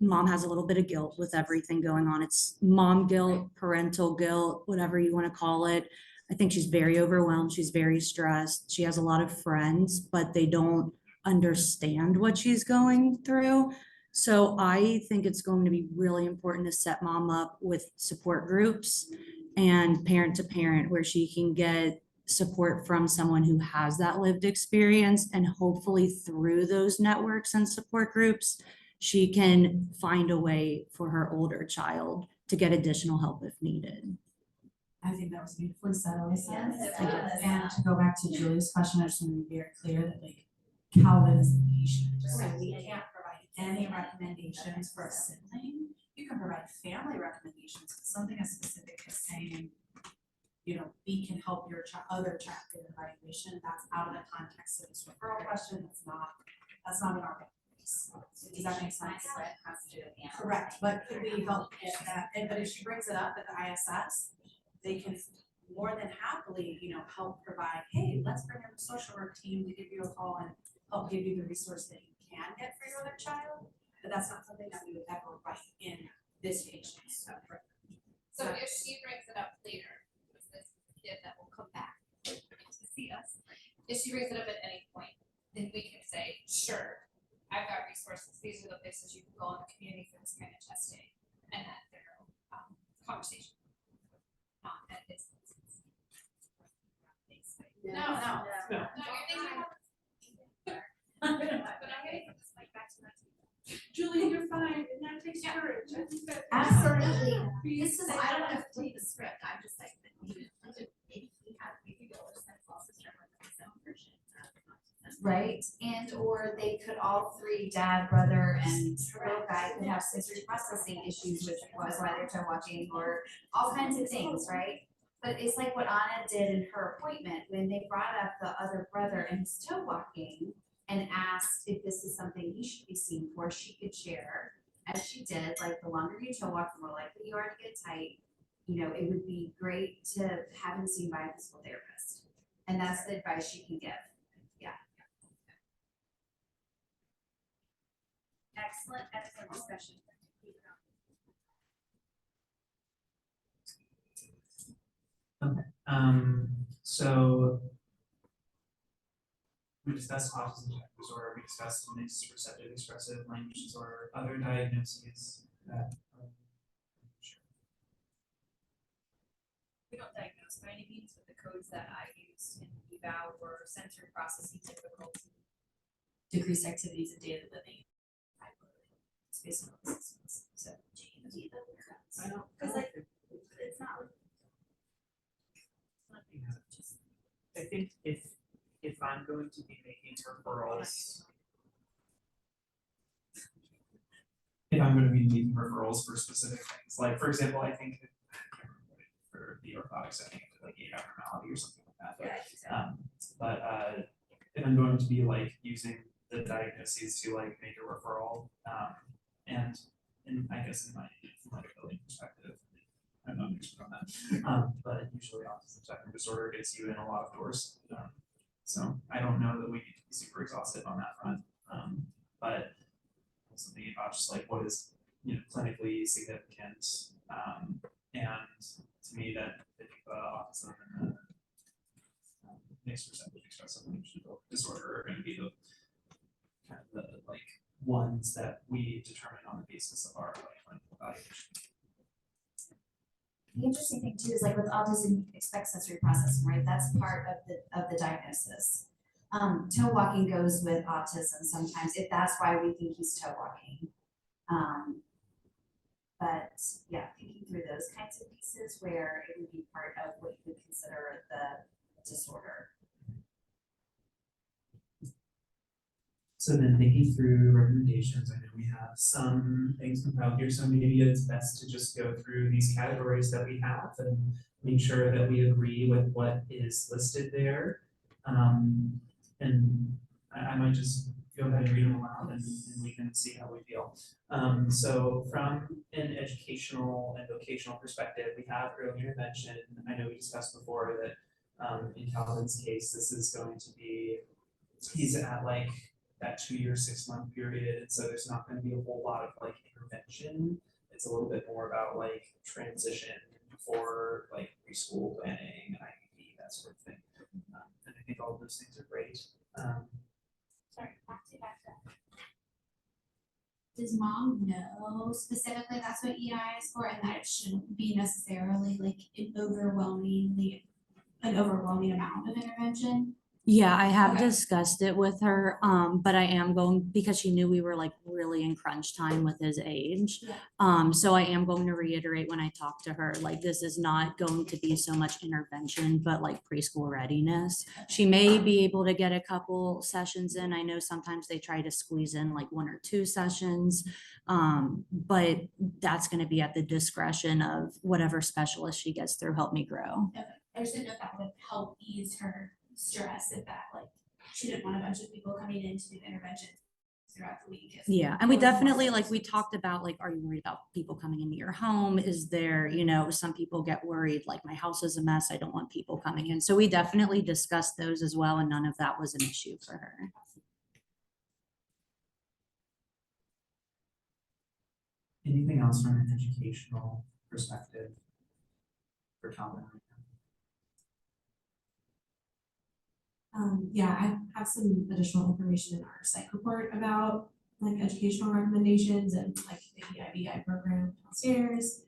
mom has a little bit of guilt with everything going on. It's mom guilt, parental guilt, whatever you want to call it. I think she's very overwhelmed. She's very stressed. She has a lot of friends, but they don't understand what she's going through. So I think it's going to be really important to set mom up with support groups and parent to parent where she can get support from someone who has that lived experience, and hopefully through those networks and support groups, she can find a way for her older child to get additional help if needed. I think that was beautifully said, Alyssa. Yes. And to go back to Julie's question, I just want to be very clear that like Calvin is the patient, so we can't provide any recommendations for a sibling. You can provide family recommendations, but something as specific as saying, you know, we can help your other child get an evaluation, that's out of the context of this referral question, that's not in our base. Does that make sense? Correct, but could we help get that, but if she brings it up at the ISS, they can more than happily, you know, help provide, hey, let's bring in the social work team to give you a call and help give you the resource that you can get for your other child, but that's not something that we would ever write in this patient. So if she brings it up later, with this kid that will come back to see us, if she brings it up at any point, then we can say, sure, I've got resources, these are the places you can go in the community for this kind of testing, and that their conversation. Not at his. No, you're thinking about. But I'm gonna put this mic back to my team. Julie, you're fine, and that takes courage. I think that. Absolutely. This is, I don't have to take the script, I'm just like, maybe we could go with that also start with his own version. Right, and or they could all three, dad, brother, and little guy could have sensory processing issues, which was why they're toe watching, or all kinds of things, right? But it's like what Anna did in her appointment, when they brought up the other brother and his toe walking and asked if this is something he should be seen for, she could share, as she did, like the longer you toe walk, the more likely you are to get tight. You know, it would be great to have him seen by a physical therapist. And that's the advice she can give. Yeah. Excellent discussion. So we discussed autism spectrum disorder, we discussed mixed receptive expressive language disorder, other diagnoses that. We don't diagnose by any means, but the codes that I used in eval were sensory processing difficulty, Decreased activities of daily living. It's based on assessments, so. I know, cause like, it's not. I think if I'm going to be making referrals. If I'm going to be making referrals for specific things, like for example, I think for the orthotic setting, like gait abnormality or something like that. But if I'm going to be like using the diagnoses to like make a referral, and I guess in my ability perspective, I'm not an expert on that. But usually autism spectrum disorder gets you in a lot of doors. So I don't know that we need to be super exhaustive on that front. But also thinking about just like what is, you know, clinically significant. And to me that autism and the mixed receptive expressive language disorder are going to be the kind of the like ones that we determine on the basis of our clinical evaluation. The interesting thing too is like with autism, you expect sensory processing, right? That's part of the diagnosis. Toe walking goes with autism sometimes, if that's why we think he's toe walking. But yeah, thinking through those kinds of pieces where it would be part of what you would consider the disorder. So then thinking through recommendations, I know we have some things compiled here, so maybe it's best to just go through these categories that we have and make sure that we agree with what is listed there. And I might just go ahead and read them aloud and we can see how we feel. So from an educational and vocational perspective, we have early intervention. I know we discussed before that in Calvin's case, this is going to be, he's at like that 2 year, 6 month period. And so there's not going to be a whole lot of like intervention intervention. It's a little bit more about like transition for like preschool planning, IEP, that sort of thing. And I think all of those things are great. Sorry, back to that. Does mom know specifically that's what EI is for, and that it shouldn't be necessarily like an overwhelming amount of intervention? Yeah, I have Okay. discussed it with her, but I am going, because she knew we were like really in crunch time with his age. Yeah. So I am going to reiterate when I talk to her, like, this is not going to be so much intervention, but like preschool readiness. She may be able to get a couple sessions in. I know sometimes they try to squeeze in like 1 or 2 sessions. But that's gonna be at the discretion of whatever specialist she gets through Help Me Grow. Okay. I just didn't know if that would help ease her stress, if that like she didn't want a bunch of people coming in to do interventions throughout the week. Yeah, and we definitely, like, we talked about, like, are you worried about people coming into your home? Is there, you know, some people get worried, like, my house is a mess, I don't want people coming in. So we definitely discussed those as well, and none of that was an issue for her. Anything else from an educational perspective for Tom and I? Yeah, I have some additional information in our psych report about like educational recommendations and like the EIBI program downstairs.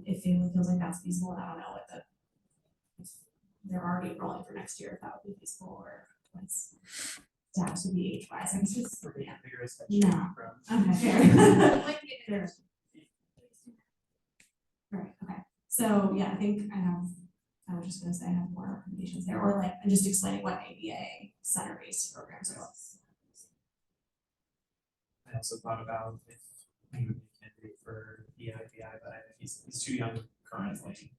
If family feels like that's feasible, I don't know what if they're already enrolling for next year, if that would be feasible, or what's stats would be age wise. I guess it's, yeah. No. Okay, fair. Right, okay. So yeah, I think I was just gonna say I have more recommendations there, or like, I'm just explaining what ABA center-based programs are. I also thought about if he would be a candidate for EIBI, but he's too young currently.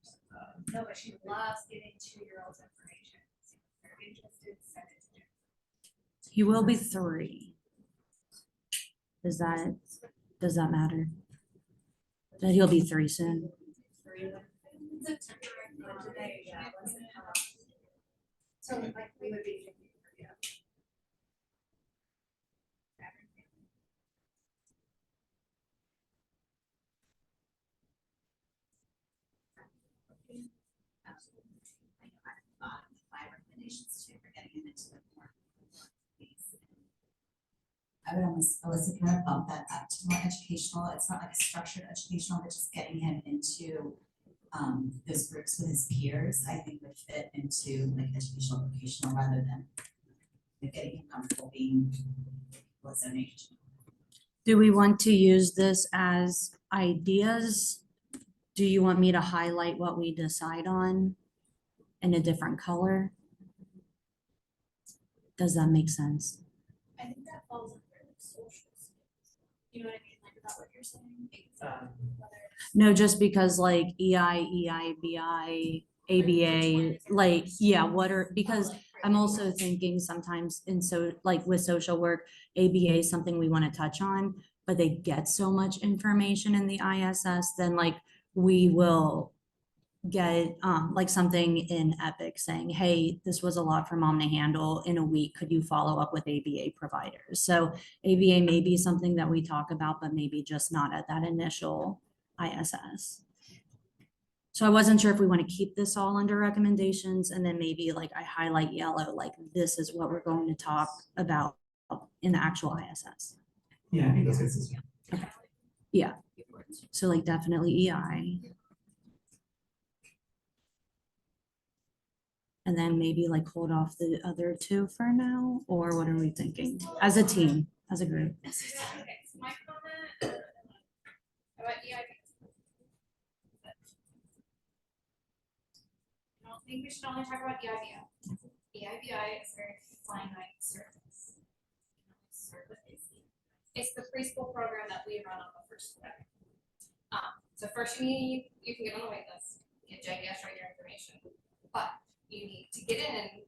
No, but she loves giving 2-year-olds information. So if they're interested, send it to her. He will be 3. Does that matter? That he'll be 3 soon. So like we would be thinking, yeah. My recommendations too, for getting him into the more. I would almost, Alyssa, kind of bump that up to more educational. It's not like a structured educational, but just getting him into those groups with his peers, I think would fit into like educational, vocational, rather than getting him comfortable being what's their age. Do we want to use this as ideas? Do you want me to highlight what we decide on in a different color? Does that make sense? I think that falls under social skills. You know what I mean? Like about what you're saying. No, just because like EIBI, ABA, like, yeah, what are, because I'm also thinking sometimes like with social work, ABA is something we want to touch on, but they get so much information in the ISS, then like we will get like something in Epic saying, hey, this was a lot for mom to handle in a week. Could you follow up with ABA providers? So ABA may be something that we talk about, but maybe just not at that initial ISS. So I wasn't sure if we want to keep this all under recommendations and then maybe like I highlight yellow, like this is what we're going to talk about in the actual ISS. Yeah, I think that's consistent. Okay. Yeah. So like definitely EI. And then maybe like hold off the other 2 for now, or what are we thinking? As a team, as a group. Okay, so my comment about EIB. I don't think we should only talk about EIBI. EIBI is a very finite service. It's the preschool program that we run on the first day. So first you can get on the wait list, get JDS, write your information, but you need to get in,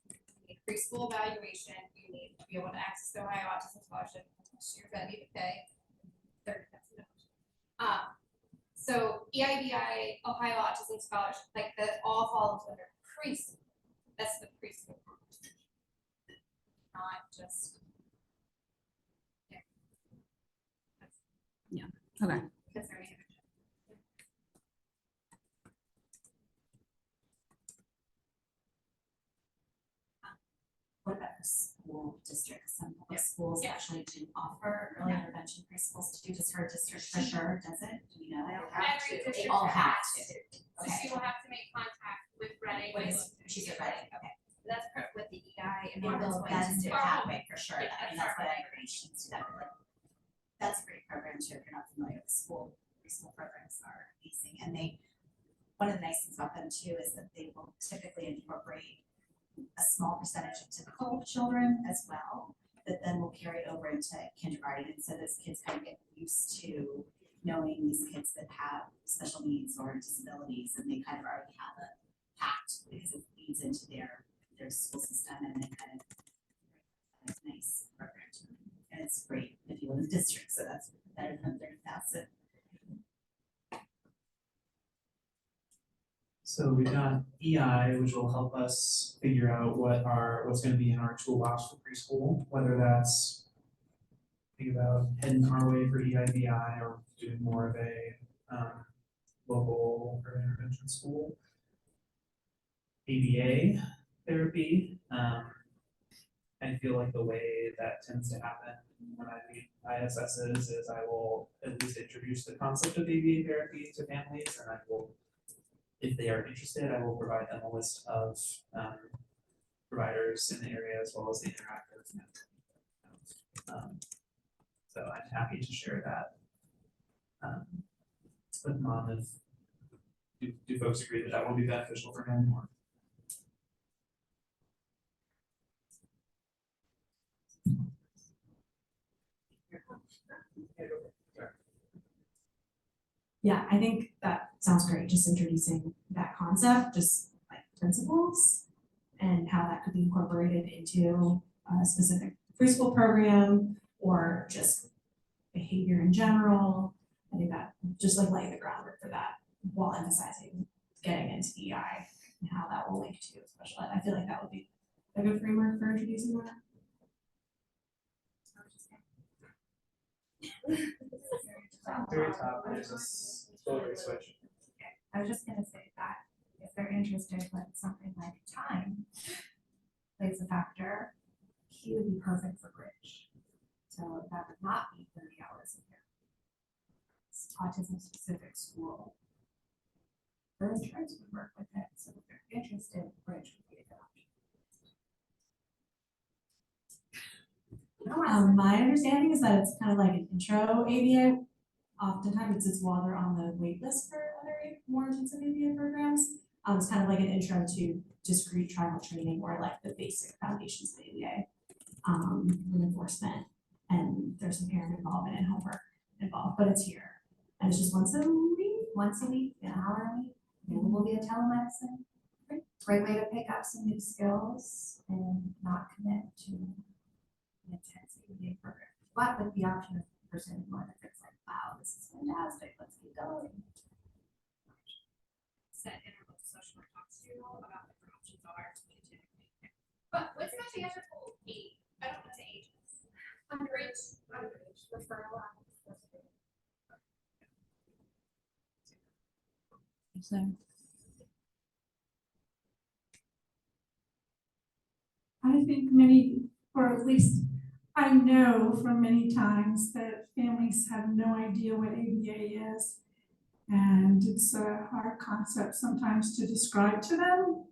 you need preschool evaluation, you need to be able to access the Ohio Autism Scholarship, you're gonna need to pay $30,000. So EIBI, Ohio Autism Scholarship, like that all falls under preschool. That's the preschool program. Not just. Yeah. Okay. concerning. What about the school districts? Some public schools actually do offer early intervention preschools to do. Does her district for sure, does it? Do you know? Every They district all have has to. So she will have to make contact with Reading. She's at Reading, okay. That's with the EI and. Well, that's a pathway for sure. Yeah, I mean, that's what I agree. She needs to do that, but like, that's a great program too, if you're not familiar with school, preschool programs are amazing. And one of the nice things about them too is that they will typically incorporate a small percentage of typical children as well, that then will carry over into kindergarten. And so those kids kind of get used to knowing these kids that have special needs or disabilities, and they kind of already have a pact because it feeds into their school system, and they kind of it's a nice program to them. And it's great if you live in the district, so that's better than 30,000. So we've got EI, which will help us figure out what's gonna be in our toolbox for preschool, whether that's think about heading our way for EIBI or doing more of a local early intervention school. ABA therapy, I feel like the way that tends to happen when I lead ISSs is I will at least introduce the concept of ABA therapy to families, and I will, if they are interested, I will provide them a list of providers in the area as well as the interactive network. So I'm happy to share that with Mom if do folks agree that will be beneficial for him or? Yeah, I think that sounds great, just introducing that concept, just like principles and how that could be incorporated into a specific preschool program or just behavior in general. I think that just like laying the groundwork for that while emphasizing getting into EI and how that will link to special ed. I feel like that would be a good framework for introducing that. Very top, there's this totally switch. I was just gonna say that if they're interested with something like time plays a factor, he would be perfect for bridge. So that would not be 30 hours a year. It's autism specific school. Their insurance would work with it, so if they're interested, bridge would be a good option. My understanding is that it's kind of like an intro ABA. Oftentimes it's while they're on the wait list for other more intensive ABA programs. It's kind of like an intro to discrete tribal training or like the basic foundations of ABA, reinforcement, and there's some parent involvement and homework involved, but it's here. And it's just once a week, an hour a week. Maybe we'll be a telemedicine. Great way to pick up some new skills and not commit to an intense ABA program. But with the option of pursuing one if it's like, wow, this is fantastic, let's keep going. Set interval social work talks to you all about what the options are. But what's not the ethical age? I don't know the ages. Underage referral. I think many, or at least I know from many times that families have no idea what ABA is. And it's a hard concept sometimes to describe to them.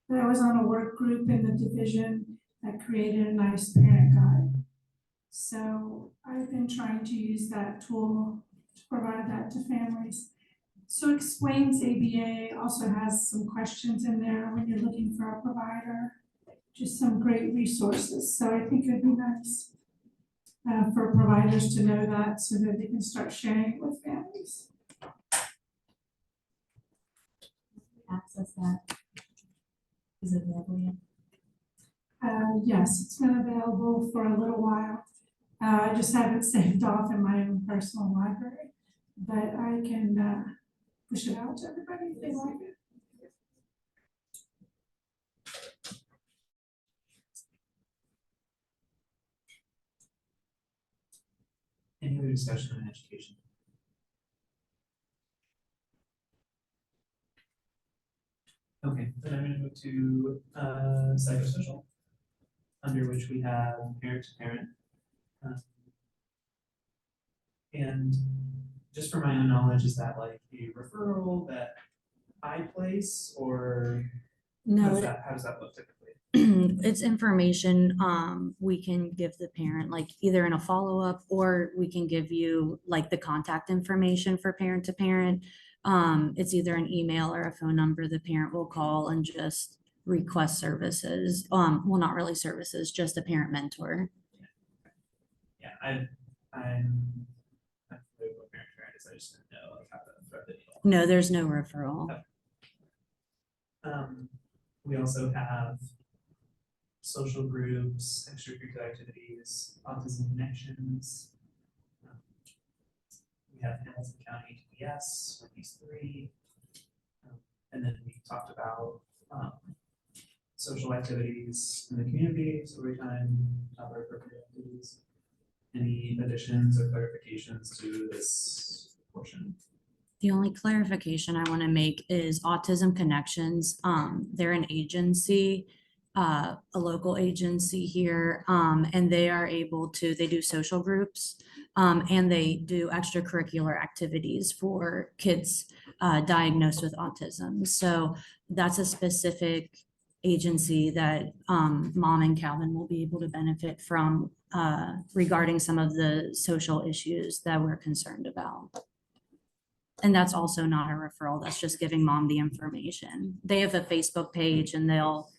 But I was on a work group in the division that created a nice parent guide. So I've been trying to use that tool to provide that to families. So Explains ABA also has some questions in there when you're looking for a provider, just some great resources. So I think it'd be nice for providers to know that so that they can start sharing it with families. Access that. Is it available yet? Yes, it's been available for a little while. I just have it saved off in my own personal library, but I can push it out to everybody if they like it. Any other discussion on education. Okay, then I'm gonna move to psychosocial, under which we have parent to parent. And just for my own knowledge, is that like a referral that I place, or No, how does that look typically? it's information, we can give the parent, like either in a follow-up, or we can give you like the contact information for parent to parent. It's either an email or a phone number the parent will call and just request services. Well, not really services, just a parent mentor. Yeah, I'm familiar with parent to parent, I just didn't know like how to thread the needle. No, there's no referral. We also have social groups, extracurricular activities, autism connections. We have Hamilton County TPS with these three. And then we talked about social activities in the community, story time, other appropriate activities. Any additions or clarifications to this portion? The only clarification I want to make is Autism Connections. They're an agency, a local agency here, and they are able to, they do social groups, and they do extracurricular activities for kids diagnosed with autism. So that's a specific agency that Mom and Calvin will be able to benefit from regarding some of the social issues that we're concerned about. And that's also not a referral, that's just giving Mom the information. They have a Facebook page and they'll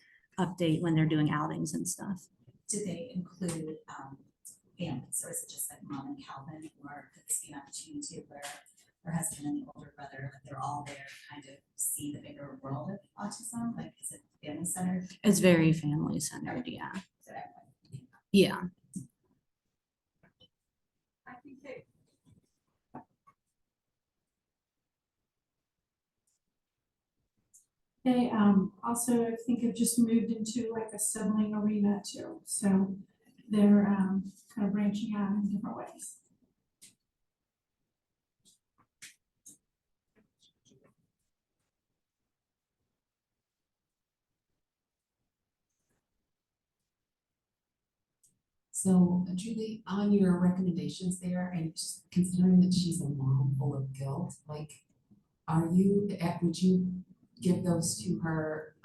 update when they're doing outings and stuff. Do they include families, or is it just like Mom and Calvin, or could this be an opportunity to where her husband and the older brother, like they're all there to kind of see the bigger world of autism? Like, is it family centered? It's very family centered, yeah. So that might be- Yeah. I think they. They also, I think, have just moved into like a sibling arena too, so they're kind of branching out in different ways. So Julie, on your recommendations there, and just considering that she's a mom full of guilt, like, would you give those to her?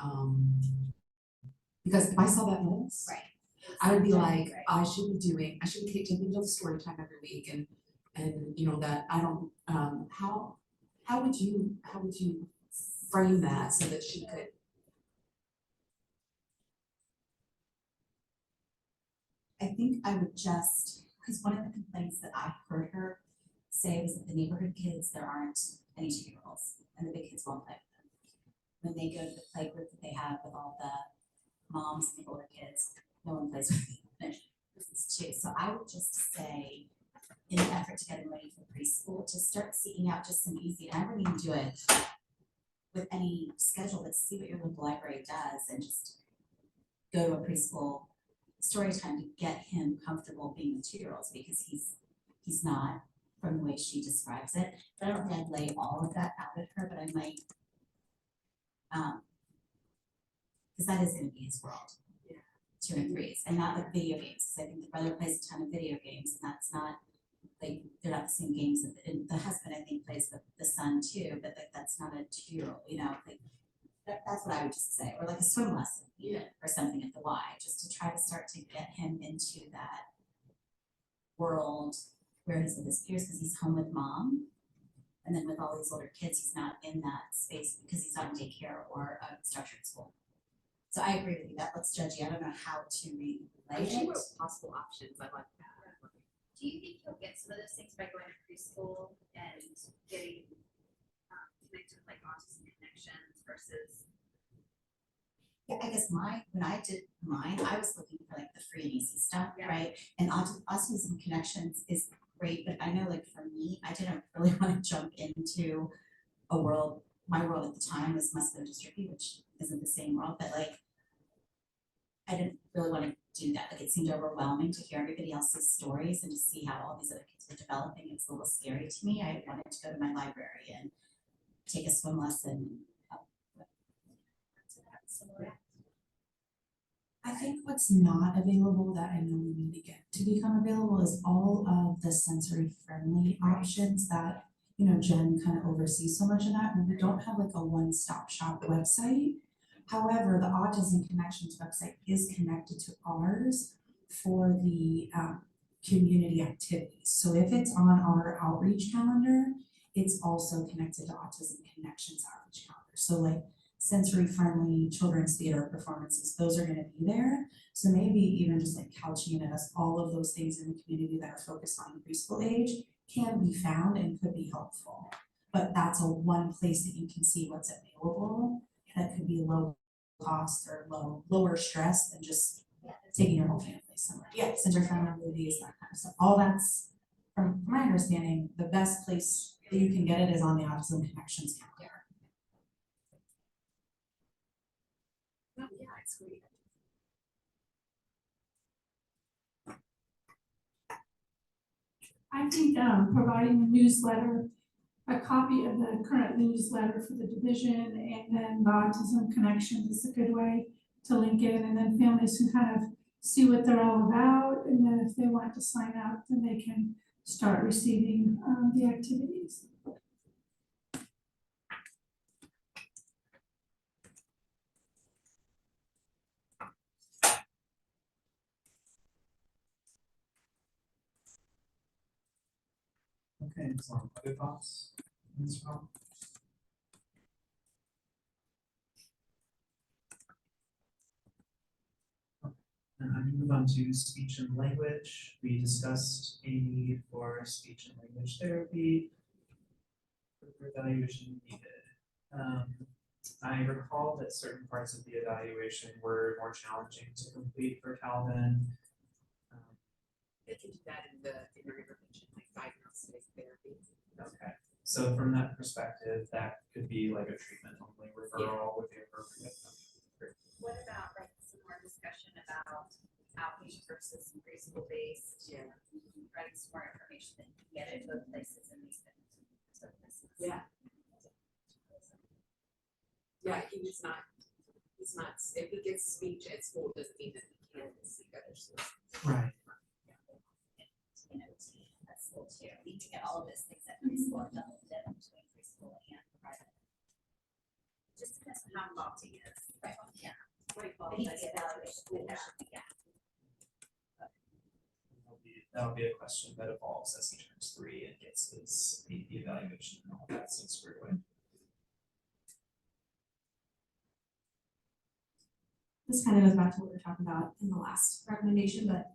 Because if I saw that list, Right. I would be like, Right. I should be taking to the story time every week, and you know that I don't, how would you frame that so that she could? I think I would just, because one of the complaints that I heard her say was that the neighborhood kids, there aren't any 2-year-olds, and the big kids won't play with them. When they go to the play group that they have with all the moms and the older kids, no one plays with them. Too. So I would just say, in an effort to get them ready for preschool, to start seeking out just some easy, and I wouldn't even do it with any schedule, but see what your local library does and just go to a preschool story time to get him comfortable being with 2-year-olds, because he's not, from the way she describes it. But I don't think I'd lay all of that out at her, but I might, because that is gonna be his world. 2 and 3s, and not like video games. I think the brother plays a ton of video games, and that's not like, they're not the same games. And the husband, I think, plays with the son too, but like that's not a 2-year-old, you know, like that's what I would just say, or like a swim lesson even, or something at the Y, just to try to start to get him into that world where he's with his peers, because he's home with Mom. And then with all these older kids, he's not in that space because he's not in daycare or a structured school. So I agree with you, that looks judgy. I don't know how to relay it. Possible options, I like that. Do you think you'll get some of those things by going to preschool and getting connected with like autism connections versus? Yeah, I guess when I did mine, I was looking for like the free and easy stuff, right? And Autism Connections is great, but I know like for me, I didn't really want to jump into a world. My world at the time was muscular dystrophy, which isn't the same world, but like I didn't really want to do that. Like it seemed overwhelming to hear everybody else's stories and to see how all these other kids were developing, it's a little scary to me. I wanted to go to my library and take a swim lesson. I think what's not available that I know we need to get to become available is all of the sensory friendly options that, you know, Jen kind of oversees so much of that, and we don't have like a one-stop shop website. However, the Autism Connections website is connected to ours for the community activities. So if it's on our outreach calendar, it's also connected to Autism Connections outreach calendar. So like sensory friendly children's theater performances, those are gonna be there. So maybe even just like couching it as all of those things in the community that are focused on preschool age can be found and could be helpful. But that's a one place that you can see what's available that could be low cost or lower stress than just taking your whole family somewhere. Yeah, sensory friendly movies, that kind of stuff. All that's, from my understanding, the best place that you can get it is on the Autism Connections calendar. Yeah, it's great. I think providing a newsletter, a copy of the current newsletter for the division, and then the Autism Connections is a good way to link in, and then families can kind of see what they're all about, and then if they want to sign up, then they can start receiving the activities. Okay, so other thoughts? Ms. Rowe? And I move on to speech and language. We discussed a need for speech and language therapy. Further evaluation needed. I recall that certain parts of the evaluation were more challenging to complete for Calvin. They can do that in your intervention, like diagnostic therapy. Okay, so from that perspective, that could be like a treatment only referral with the appropriate. What about like some more discussion about outpatient versus preschool based? Yeah. Writing some more information that you can get in both places and these things. Yeah. Yeah, he's not, if he gets speech at school, doesn't mean that he can't seek other sources. Right. You know, at school too. We need to get all of those things at preschool and double dip between preschool and private. Just depends on how involved he is. Right. Yeah. What he needs to evaluation. Yeah. That'll be a question that evolves as he turns 3 and gets his AP evaluation and all that stuff squared away. This kind of goes back to what we were talking about in the last recommendation, but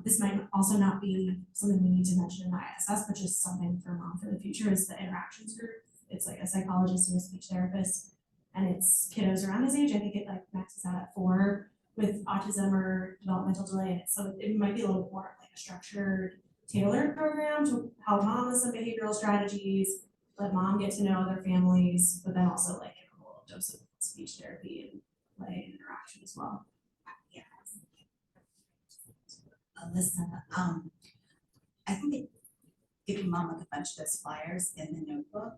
this might also not be something we need to mention in the ISS, but just something for mom for the future is the interactions group. It's like a psychologist and a speech therapist, and it's kiddos around his age. I think it like maxes out at 4 with autism or developmental delay, and so it might be a little bit more like a structured, tailored program to help mom with some behavioral strategies, let mom get to know their families, but then also like give them a little dose of speech therapy and play and interaction as well. Yeah. Alyssa, I think that giving mom like a bunch of those flyers in the notebook,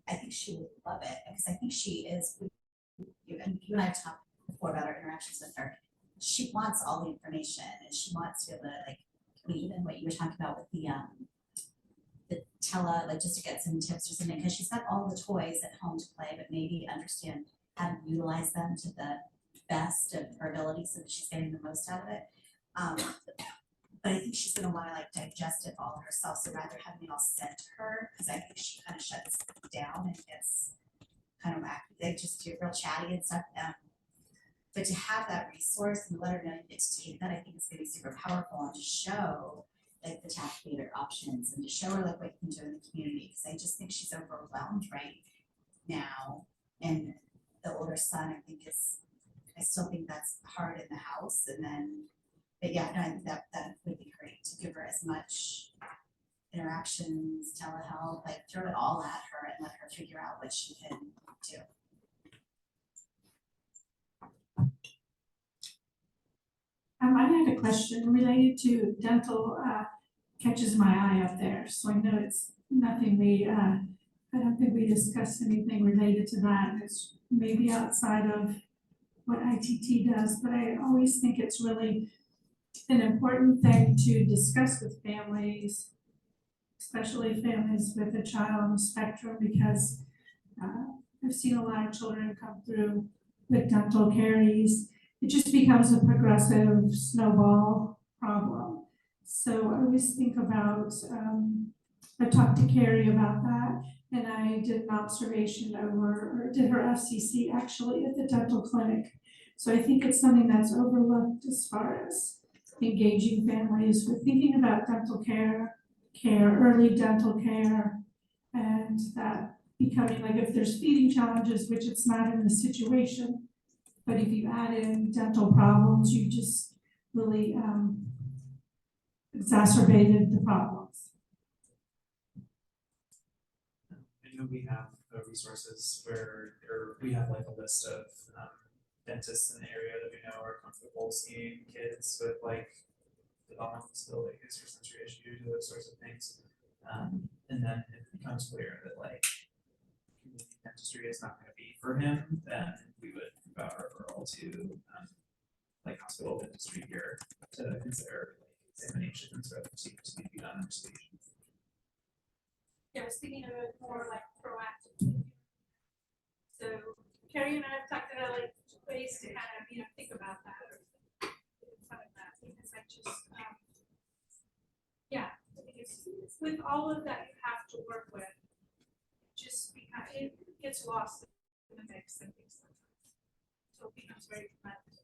I think she would love it because I think she is. You and I have talked before about our interactions with her. She wants all the information and she wants to be able to like, I mean, even what you were talking about with the tele, like just to get some tips or something, because she's got all the toys at home to play, but maybe understand how to utilize them to the best of her ability so that she's getting the most out of it. But I think she's gonna wanna like digest it all herself, so rather having it all sent to her, because I think she kind of shuts down and gets kind of like just real chatty and stuff. But to have that resource and let her know you get to take that, I think is gonna be super powerful, and to show like the tap theater options and to show her like what you can do in the community, because I just think she's overwhelmed right now. And the older son, I still think that's hard in the house, and then, but yeah, no, I think that would be great to give her as much interactions, telehealth, like throw it all at her and let her figure out what she can do. I had a question related to dental catches my eye up there, so I know it's nothing I don't think we discussed anything related to that, it's maybe outside of what ITT does, but I always think it's really an important thing to discuss with families, especially families with a child on the spectrum, because I've seen a lot of children come through with dental caries. It just becomes a progressive snowball problem. So I always think about, I talked to Carrie about that, and I did an observation or did her FCC actually at the dental clinic. So I think it's something that's overlooked as far as engaging families with thinking about dental care, early dental care, and that becoming, like, if there's feeding challenges, which it's not in the situation, but if you add in dental problems, you just really exacerbated the problems. I know we have resources where we have like a list of dentists in the area that we know are comfortable seeing kids with like developmental disabilities or sensory issues or those sorts of things. And then it becomes clear that like community dentistry is not going to be for him, then we would move our referral to like hospital dentistry here to consider like examinations or other procedures to be done in stations. Yeah, I was thinking of it more like proactively. So Carrie and I have talked about like ways to kind of, think about that or because I just, I think it's with all of that you have to work with, it gets lost in the mix and things sometimes. So it becomes very competitive.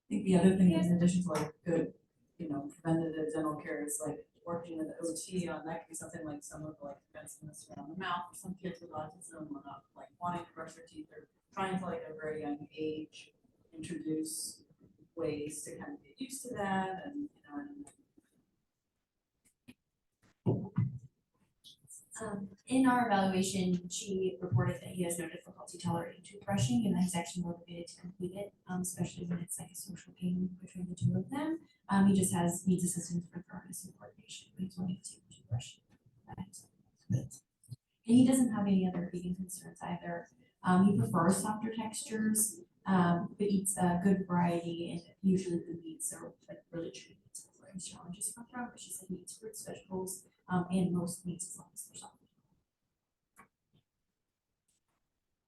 I think the other thing in addition to like good, preventative dental care is like working with OT on that could be something like some of like defensiveness around the mouth for some kids with autism, or not like wanting to brush their teeth or trying to like at a very young age introduce ways to kind of get used to that and in our evaluation, she reported that he has no difficulty tolerating toothbrushing and that he's actually motivated to complete it, especially when it's like a social game between the two of them. He just needs assistance for thoroughness and coordination when he's wanting to toothbrush. And he doesn't have any other eating concerns either. He prefers softer textures, but eats a good variety, and usually the meats are like really treated for his challenges from throat. But she said he eats fruits, vegetables, and most meats as long as they're soft.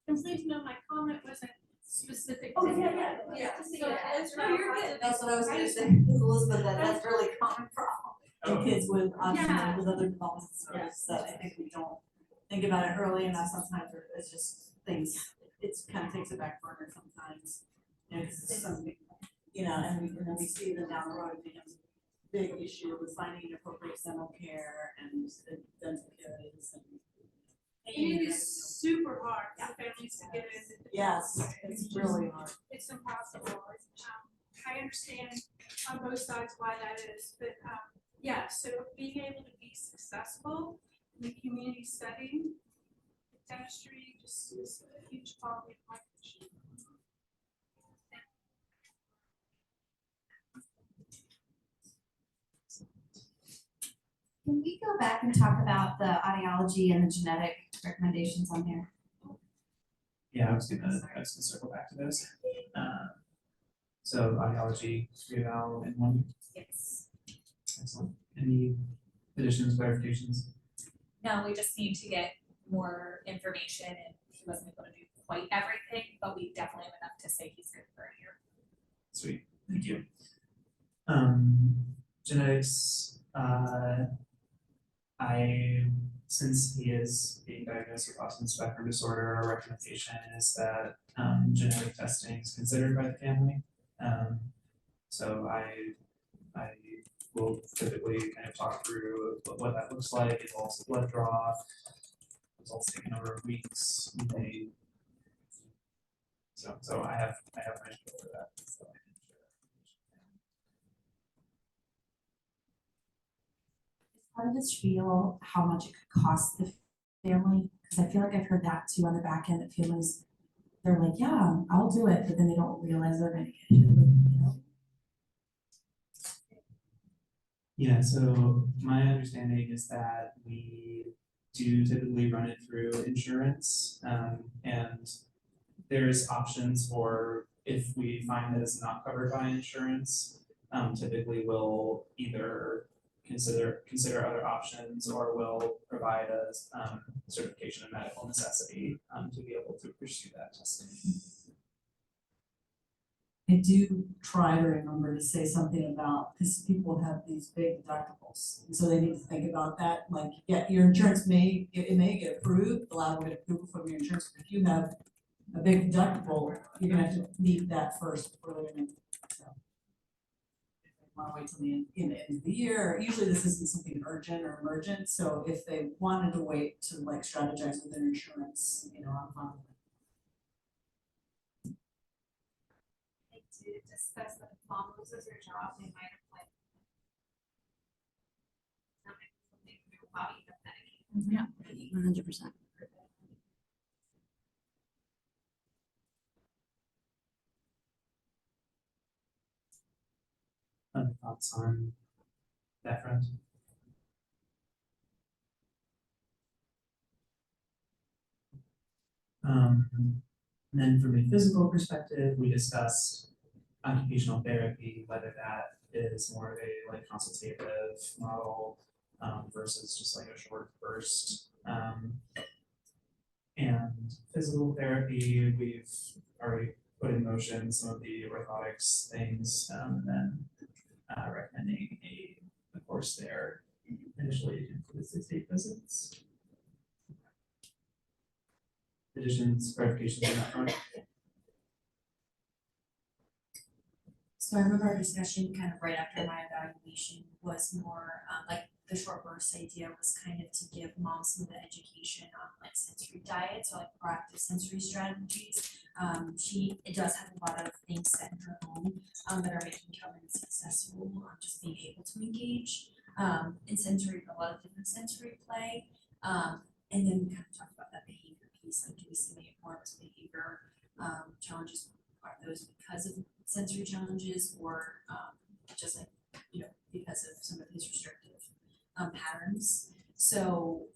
And please know my comment wasn't specific. Oh, to yeah, him. yeah. So No, you're good. That's what I was gonna say, Elizabeth, that's really common problem in kids with autism, with other developmental disorders, that I think we don't think about it early enough sometimes, or it's just things, it's kind of takes a back burner sometimes. Cause it's something, and then we see them down the road, it becomes a big issue with finding appropriate dental care and the dental caries and. And it is super hard for families to get in. Yes, it's really hard. It's impossible. I understand on both sides why that is, but so being able to be successful in the community setting, dentistry just is a huge quality of life issue. Can we go back and talk about the audiology and the genetic recommendations on there? Yeah, I was gonna circle back to those. So audiology, reeval in one. Yes. Excellent. Any additions, clarifications? No, we just need to get more information, and he wasn't able to do quite everything, but we definitely have enough to say he's good for a year. Sweet, thank you. Genetics, since he is being diagnosed with autism spectrum disorder, our recommendation is that genetic testing is considered by the family. So I will typically kind of talk through what that looks like. It's also blood draw, results take a number of weeks. So I have managed to go over that. So I can share that. Part of this feel how much it could cost the family, because I feel like I've heard that too on the back end, that families, they're like, yeah, I'll do it, but then they don't realize they're gonna get hit with, Yeah, so my understanding is that we do typically run it through insurance, and there's options for if we find that it's not covered by insurance, typically we'll either consider other options or will provide a certification of medical necessity to be able to pursue that testing. I do try to remember to say something about, because people have these big deductibles, and so they need to think about that, like, yeah, your insurance may, it may get approved, a lot will get approved from your insurance, but if you have a big deductible, you're gonna have to meet that first before they're gonna, so. If they wanna wait till the end of the year, usually this isn't something urgent or emergent, so if they wanted to wait to like strategize with their insurance, you know, I'm fine with it. To discuss that if mom loses her job, they might apply. That might be something we will probably end up medicating. Yeah, 100%. Other thoughts on that front? And then from a physical perspective, we discussed occupational therapy, whether that is more of a like consultative model versus just like a short burst. And physical therapy, we've already put in motion some of the orthotics things, and then recommending a course there initially includes 6 to 8 visits. Additions, clarifications on that front? So I remember our discussion kind of right after my evaluation was more, like the short burst idea was kind of to give moms some of the education on like sensory diet, so like proactive sensory strategies. It does have a lot of things set in her home, that are making Kelvin successful, just being able to engage, in sensory, a lot of different sensory play. And then we kind of talked about that behavior piece, like do we stimulate more of his behavior, challenges, are those because of sensory challenges or just like, you know, because of some of his restrictive patterns. So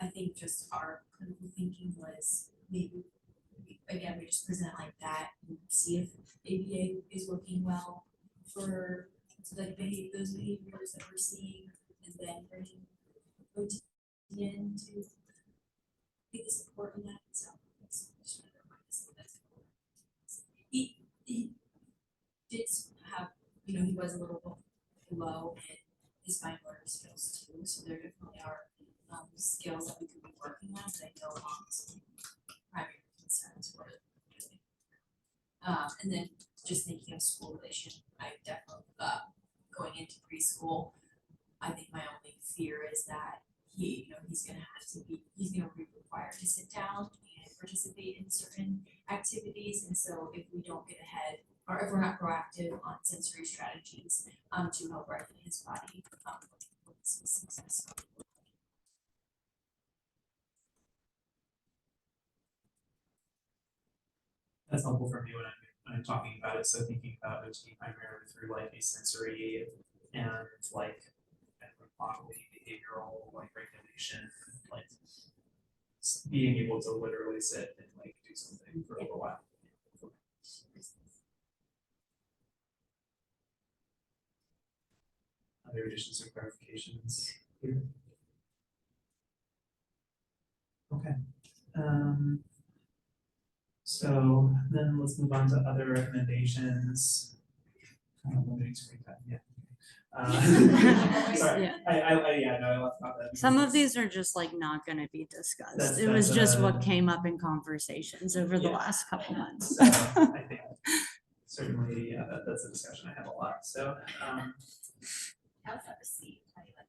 I think just our clinical thinking was maybe, again, we just present like that and see if ABA is working well for like those behaviors that we're seeing, and then bringing OT in to be the support in that. So it's just trying to remind us that that's important. He did have, you know, he was a little low in his fine motor skills too, so there definitely are skills that we could be working on, that I know mom's primary concerns were doing. And then just thinking of school relation, I definitely, going into preschool, I think my only fear is that he's gonna be required to sit down and participate in certain activities, and so if we don't get ahead, or if we're not proactive on sensory strategies, to help regulate his body, with success. That's helpful for me when I'm talking about it, so thinking about OT primarily through like a sensory and like bodily behavioral like regulation, like being able to literally sit and like do something for a little while. Other additions or clarifications here? Okay. So then let's move on to other recommendations. Limiting screen time, yeah. Sorry, Yeah. I left out that. Some of these are just like not gonna be discussed. It was just what came up in conversations over the last couple months. So I think certainly, that's a discussion I have a lot, so, How's that received? How do you like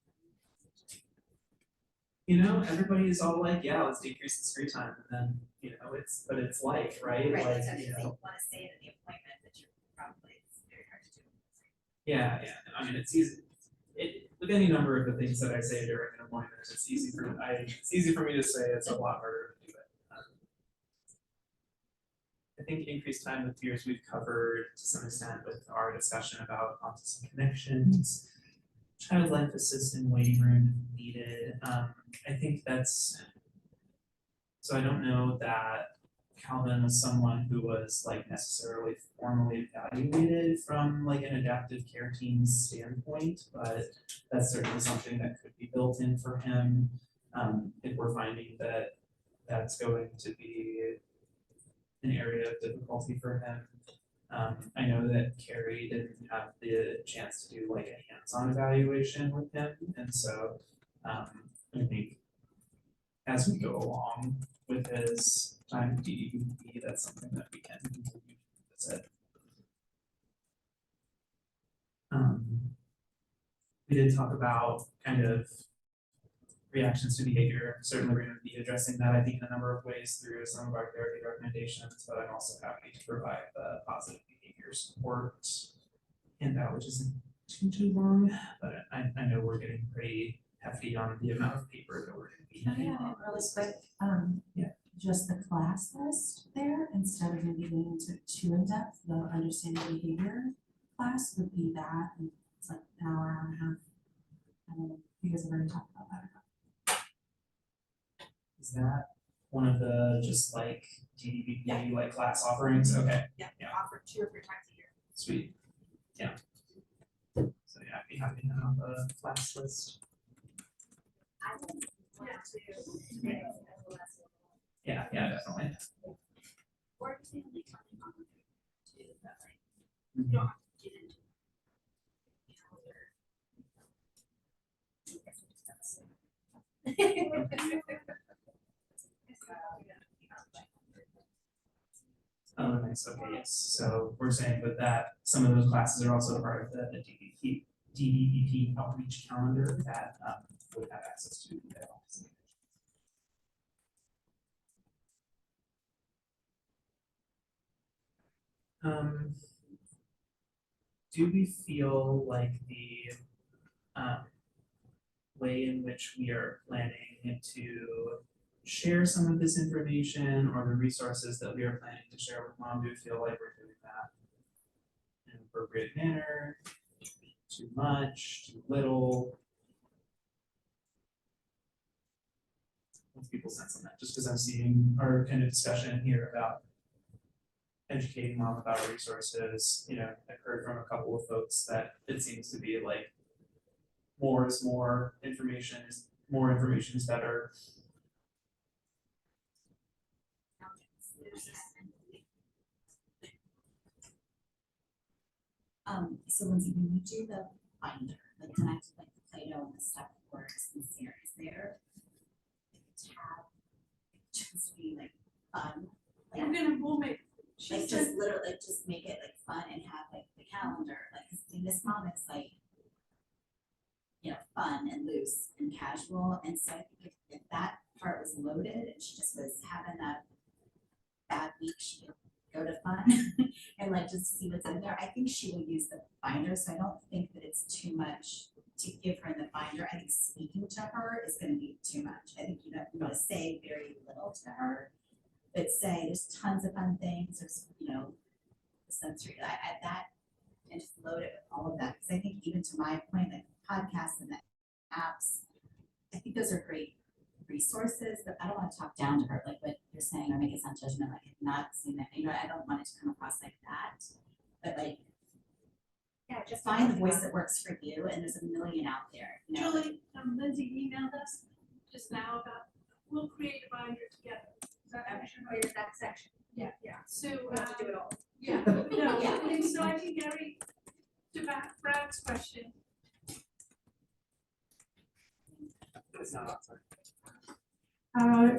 you know, everybody is all like, yeah, let's decrease the screen time, and then, you know, but it's life, right? Right, Like, so if you they know. wanna say it in the appointment, but you're probably, it's very hard to do. Yeah, I mean, it's easy, with any number of the things that I say during an appointment, it's easy for me to say, it's a lot harder to do it. I think increased time with peers we've covered to some extent with our discussion about autism connections. child life assist in waiting room if needed. I think that's, so I don't know that Calvin was someone who was like necessarily formally evaluated from like an adaptive care team's standpoint, but that's certainly something that could be built in for him. If we're finding that that's going to be an area of difficulty for him. I know that Carrie didn't have the chance to do like a hands-on evaluation with him, and so I think as we go along with his time at DEP, that's something that we can continue to visit. We did talk about kind of reactions to behavior. Certainly, we're going to be addressing that, I think, in a number of ways through some of our therapy recommendations, but I'm also happy to provide the positive behavior support handout, which isn't too long, but I know we're getting pretty hefty on the amount of paper that we're going to be. Can I add really quick, just the class list there, instead of maybe going into too in-depth, the understanding behavior class would be that, and it's like an hour and a half. I don't know if you guys have already talked about that or not. Is that one of the just like DDBP like class offerings? Okay. Yeah, offered 2 or 3 times a year. Sweet. Yeah. So yeah, I'd be happy to have a class list. I would want to make it as less. Yeah, definitely. Or family coming on too, that like, you don't have to get into Oh, nice. Okay, yes. So we're saying with that, some of those classes are also part of the DEP outreach calendar that would have access to their office. Do we feel like the way in which we are planning to share some of this information or the resources that we are planning to share with mom, do we feel like we're doing that in an appropriate manner? Too much, too little? What's people's sense on that? Just because I'm seeing our kind of discussion here about educating mom about resources, I've heard from a couple of folks that it seems to be like more is more, information is better. So when you do the binder, the connect like the Play-Doh and the step works and series there, the tab just be like fun. Like, we'll make like just literally like just make it like fun and have like the calendar. Like this mom is like, fun and loose and casual. And so I think if that part was loaded and she just was having that bad week, she could go to fun and like just see what's in there. I think she will use the binder. So I don't think that it's too much to give her in the binder. I think speaking to her is going to be too much. I think you want to say very little to her, but say there's tons of fun things. There's the sensory that and just load it with all of that. Because I think even to my point, like the podcasts and the apps, I think those are great resources, but I don't want to talk down to her like what you're saying or make it sound judgment. Like I've not seen that. I don't want it to come across like that. But like, just find the voice that works for you. And there's a million out there. Julie, Lindsay emailed us just now about we'll create a binder together. Is that that section? Yeah. So We have to do it all. Yeah. No. And so I think Gary, to Brad's question.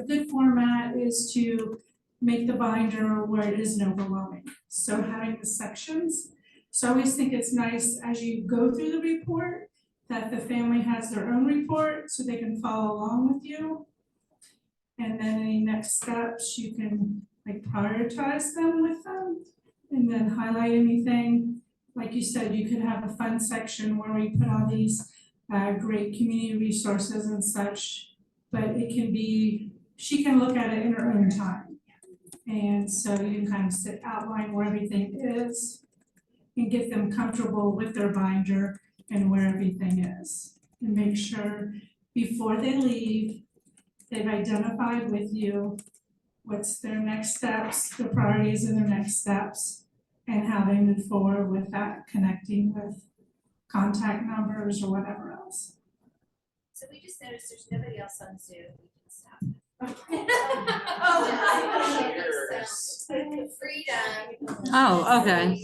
Good format is to make the binder where it isn't overwhelming. So having the sections. So I always think it's nice as you go through the report that the family has their own report so they can follow along with you. And then any next steps, you can like prioritize them with them and then highlight anything. Like you said, you could have a fun section where we put all these great community resources and such, but it can be, she can look at it in her own time. And so you can kind of outline where everything is and get them comfortable with their binder. and where everything is. And make sure before they leave, they've identified with you what's their next steps, the priorities and their next steps, and how they move forward with that, connecting with contact numbers or whatever else. So we just noticed there's nobody else on Zoom, we can stop. Oh, okay.